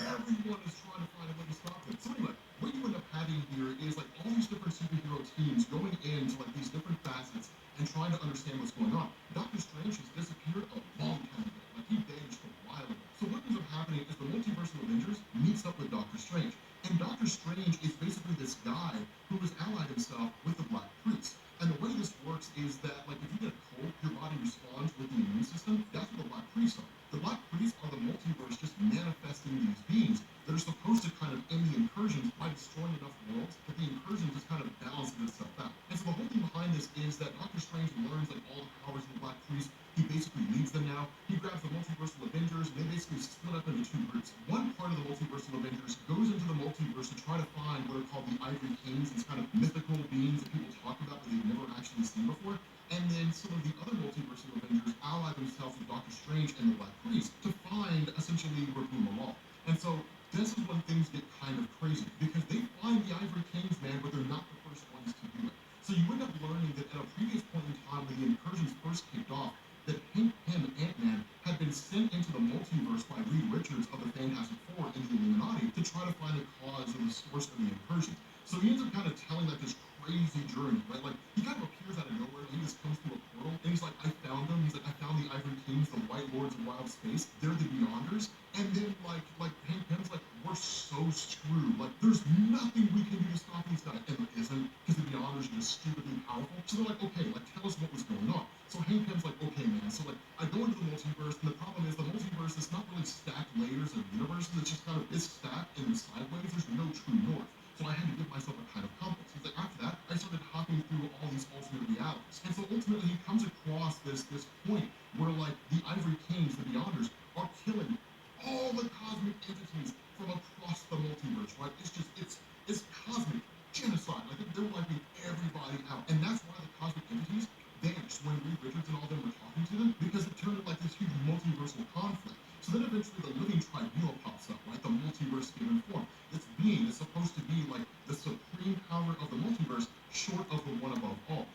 everyone is trying to find a way to stop them. So anyway, what you end up having here is like all these different superhero teams going into like these different facets and trying to understand what's going on. Doctor Strange has disappeared a long time ago. Like he vanished a while ago. So what ends up happening is the Multiversal Avengers meets up with Doctor Strange. And Doctor Strange is basically this guy who has allied himself with the Black Priests. And the way this works is that, like, if you get a cold, your body responds with the immune system. That's what the Black Priests are. The Black Priests are the multiverse just manifesting these beings that are supposed to kind of end the incursions by destroying enough worlds that the incursion just kind of balances itself out. And so the whole thing behind this is that Doctor Strange learns like all the powers of the Black Priests. He basically leads them now. He grabs the Multiversal Avengers, and they basically split up into two groups. One part of the Multiversal Avengers goes into the multiverse to try to find what are called the Ivory Kings, these kind of mythical beings that people talk about but they've never actually seen before. And then some of the other Multiversal Avengers ally themselves with Doctor Strange and the Black Priest to find essentially Raheem Malal. And so this is when things get kind of crazy because they find the Ivory Kings, man, but they're not the first ones to do it. So you end up learning that at a previous point in time when the incursions first kicked off, that Hank Pym and Ant-Man had been sent into the multiverse by Reed Richards of the Fantastic Four and the Illuminati to try to find the cause and the source of the incursion. So he ends up kind of telling like this crazy journey, right? Like he kind of appears out of nowhere and he just comes through a portal and he's like, I found them. He's like, I found the Ivory Kings, the White Lords of Wild Space. They're the Beyonders. And then like Hank Pym's like, we're so screwed. Like there's nothing we can do to stop these guys. And it isn't because the Beyonders are just stupidly powerful. So they're like, okay, like tell us what was going on. So Hank Pym's like, okay, man. So like I go into the multiverse, and the problem is the multiverse is not really stacked layers of universes. It's just kind of it's stacked and sideways. There's no true north. So I had to give myself a kind of compass. He's like, after that, I started hopping through all these alternate realities. And so ultimately he comes across this point where like the Ivory Kings, the Beyonders, are killing all the cosmic entities from across the multiverse, right? It's cosmic genocide. Like they're wiping everybody out. And that's why the cosmic entities vanished when Reed Richards and all them were talking to them, because it turned into like this huge multiversal conflict. So then eventually the living tribunal pops up, right? The multiverse given form. This being is supposed to be like the supreme power of the multiverse, short of the one above all.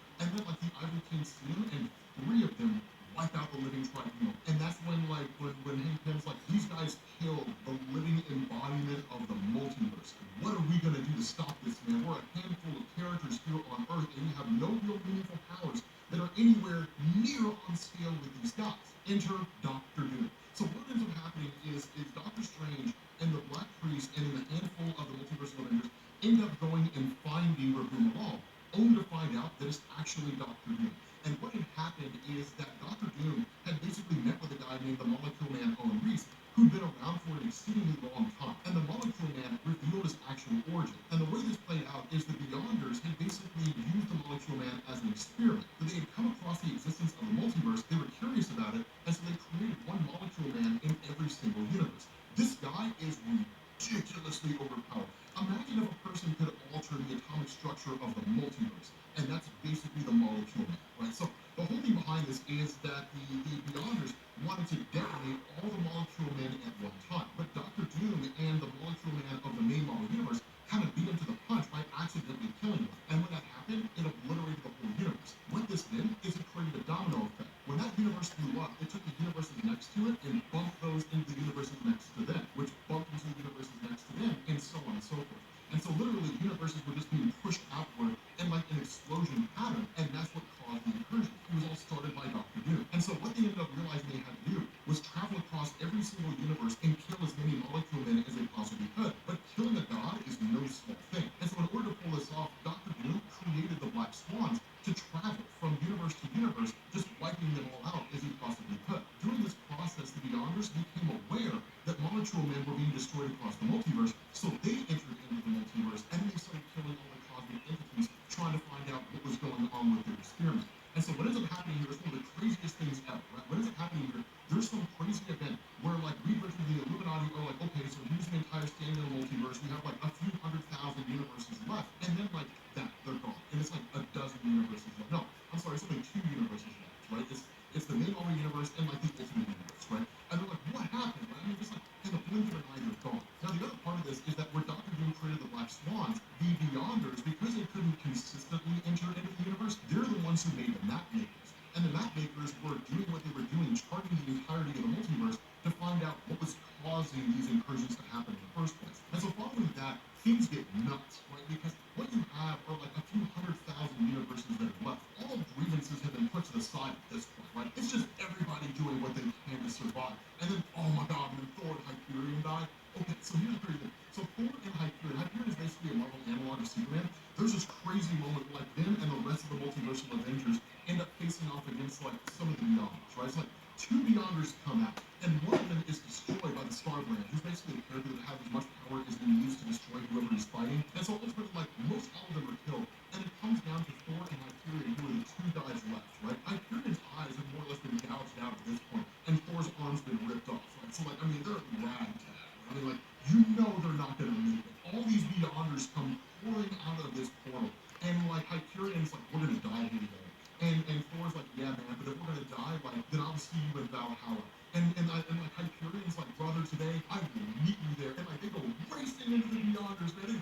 wipe out the living tribunal. And that's when when Hank Pym's like, these guys killed the living embodiment of the multiverse. What are we gonna do to stop this, man? We're a handful of characters here on Earth, and we have no real meaningful powers that are anywhere near on scale with these guys. Enter Doctor Doom. So what ends up happening is Doctor Strange and the Black Priest and a handful of the multiversal Avengers end up going and finding Ra's al, only to find out that it's actually Doctor Doom. And what had happened is that Doctor Doom had basically met with a guy named the Molecule Man Owen Reese, who'd been around for an exceedingly long time. And the Molecule Man revealed his actual origin. And the way this played out is the Beyonders had basically used the Molecule Man as an experiment. That they had come across the existence of the multiverse, they were curious about it, and so they created one Molecule Man in every single universe. This guy is ridiculously overpowered. Imagine if a person could alter the atomic structure of the multiverse, and that's basically the Molecule Man, right? So the whole thing behind this is that the Beyonders wanted to detonate all the Molecule Men at one time, but Doctor Doom and the Molecule Man of the main Marvel universe kind of beat him to the punch by accidentally killing him. And when that happened, it obliterated the whole universe. What this did is it created a domino effect. When that universe blew up, it took the universes next to it and bumped those into the universes next to them, which bumped into the universes next to them, and so on and so forth. And so literally, universes were just being pushed outward in like an explosion pattern, and that's what caused the incursion. It was all started by Doctor Doom. And so what they ended up realizing they had to do was travel across every single universe and kill as many Molecule Men as they possibly could. But killing a god is no small thing. And so in order to pull this off, Doctor Doom created the Black Swans to travel from universe to universe, just wiping them all out as he possibly could. During this process, the Beyonders became aware that Molecule Men were being destroyed across the multiverse, so they entered into the multiverse, and then they started killing all the cosmic entities, trying to find out what was going on with their experiment. And so what ends up happening here is one of the craziest things ever, right? What ends up happening here, there's some crazy event where like we versus the Illuminati are like, okay, so here's the entire standing of the multiverse, we have like a few 100,000 universes left, and then like that, they're gone. And it's like a dozen universes left. No, I'm sorry, it's only 2 universes left, right? It's the main Marvel universe and like the Ultimate Universe, right? And they're like, what happened, right? I mean, just like in the blink of an eye, they're gone. Now the other part of this is that where Doctor Doom created the Black Swans, the Beyonders, because they couldn't consistently enter into the universe, they're the ones who made the map makers. And the map makers were doing what they were doing, charting the entirety of the multiverse to find out what was causing these incursions to happen in the first place. And so following that, things get nuts, right? Because what you have are like a few 100,000 universes that are left. All grievances have been put to the side at this point, right? It's just everybody doing what they can to survive. And then, oh my god, when Thor and Hyperion died. Okay, so here's the crazy thing. So Thor and Hyperion is basically a Marvel analog of Superman. There's this crazy moment like them and the rest of the multiversal Avengers end up facing off against like some of the Beyonders, right? It's like 2 Beyonders come out, and one of them is destroyed by the Starbrand, who's basically a character that has as much power as being used to destroy whoever he's fighting. And so ultimately, like, most all of them are killed, and it comes down to Thor and Hyperion, who are the 2 guys left, right? Hyperion's eyes have more or less been gouged out at this point, and Thor's arm's been ripped off, right? So like, I mean, they're ragtag, right? I mean, like, you know they're not gonna make it. All these Beyonders come pouring out of this portal, and like Hyperion's like, we're gonna die here today. And Thor's like, yeah, man, but if we're gonna die, like, then I'll see you in Valhalla. And like Hyperion's like, brother, today I will meet you there. And like they go racing into the Beyonders, man.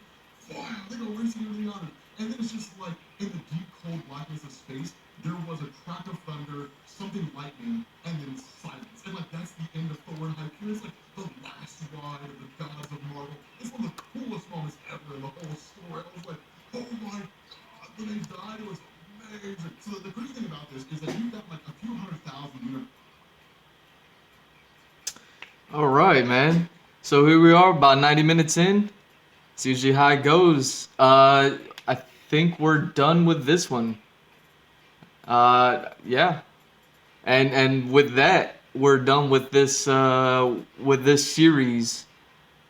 They go racing into the Beyonders. And then it's just like in the deep cold blackness of space, there was a crack of thunder, something lightning, and then silence. And like that's the end of Thor and Hyperion. It's like the last ride of the gods of Marvel. It's one of the coolest moments ever in the whole story. I was like, oh my god, when they died, it was amazing. So the crazy thing about this is that you've got like a few 100,000 universes. All right, man. So here we are, about 90 minutes in. It's usually how it goes. I think we're done with this one. Yeah. And with that, we're done with this series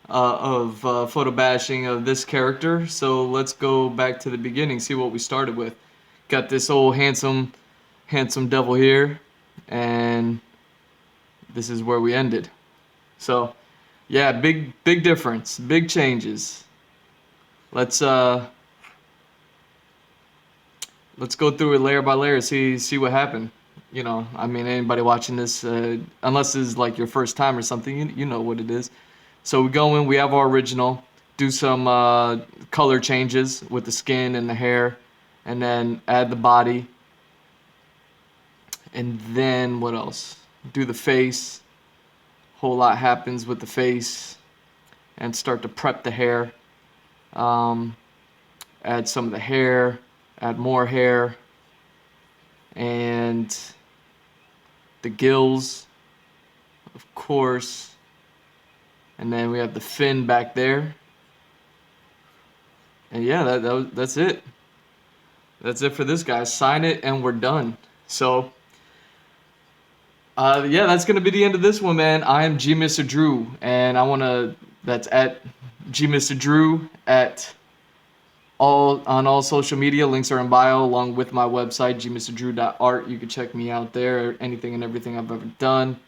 of photo bashing of this character. So let's go back to the beginning, see what we started with. Got this old handsome devil here, and this is where we ended. So, yeah, big difference, big changes. Let's go through it layer by layer, see what happened. You know, I mean, anybody watching this, unless it's like your first time or something, you know what it is. So we go in, we have our original, do some color changes with the skin and the hair, and then add the body. And then what else? Do the face. Whole lot happens with the face. And start to prep the hair. Add some of the hair. Add more hair. And the gills, of course. And then we have the fin back there. And yeah, that's it. That's it for this, guy. Sign it and we're done. So, yeah, that's going to be the end of this one, man. I am G Mr. Drew, and that's at G Mr. Drew at on all social media. Links are in bio, along with my website, gmrdrew.art. You can check me out there, anything and everything I've ever done.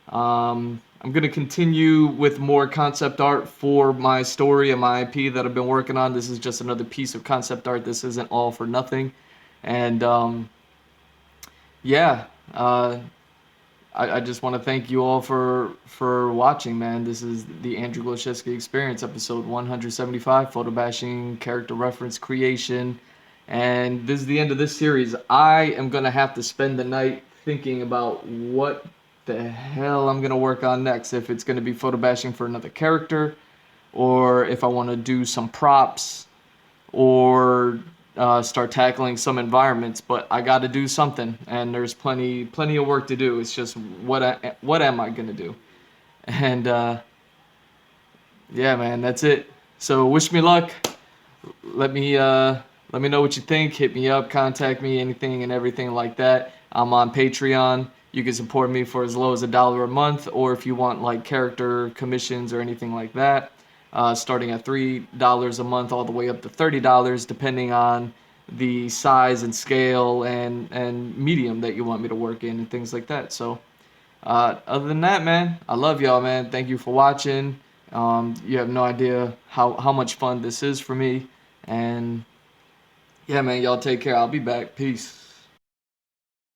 I'm going to continue with more concept art for my story and my IP that I've been working on. This is just another piece of concept art. This isn't all for nothing. And yeah, I just want to thank you all for watching, man. This is the Andrew Glowczewski Experience, episode 175, photo bashing, character reference creation. And this is the end of this series. I am going to have to spend the night thinking about what the hell I'm going to work on next. If it's going to be photo bashing for another character, or if I want to do some props, or start tackling some environments. But I got to do something, and there's plenty of work to do. It's just what am I going to do? And yeah, man, that's it. So wish me luck. Let me know what you think. Hit me up, contact me, anything and everything like that. I'm on Patreon. You can support me for as low as $1 a month, or if you want like character commissions or anything like that, starting at $3 a month all the way up to $30, depending on the size and scale and medium that you want me to work in and things like that. So other than that, man, I love y'all, man. Thank you for watching. You have no idea how much fun this is for me. And yeah, man, y'all take care. I'll be back. Peace.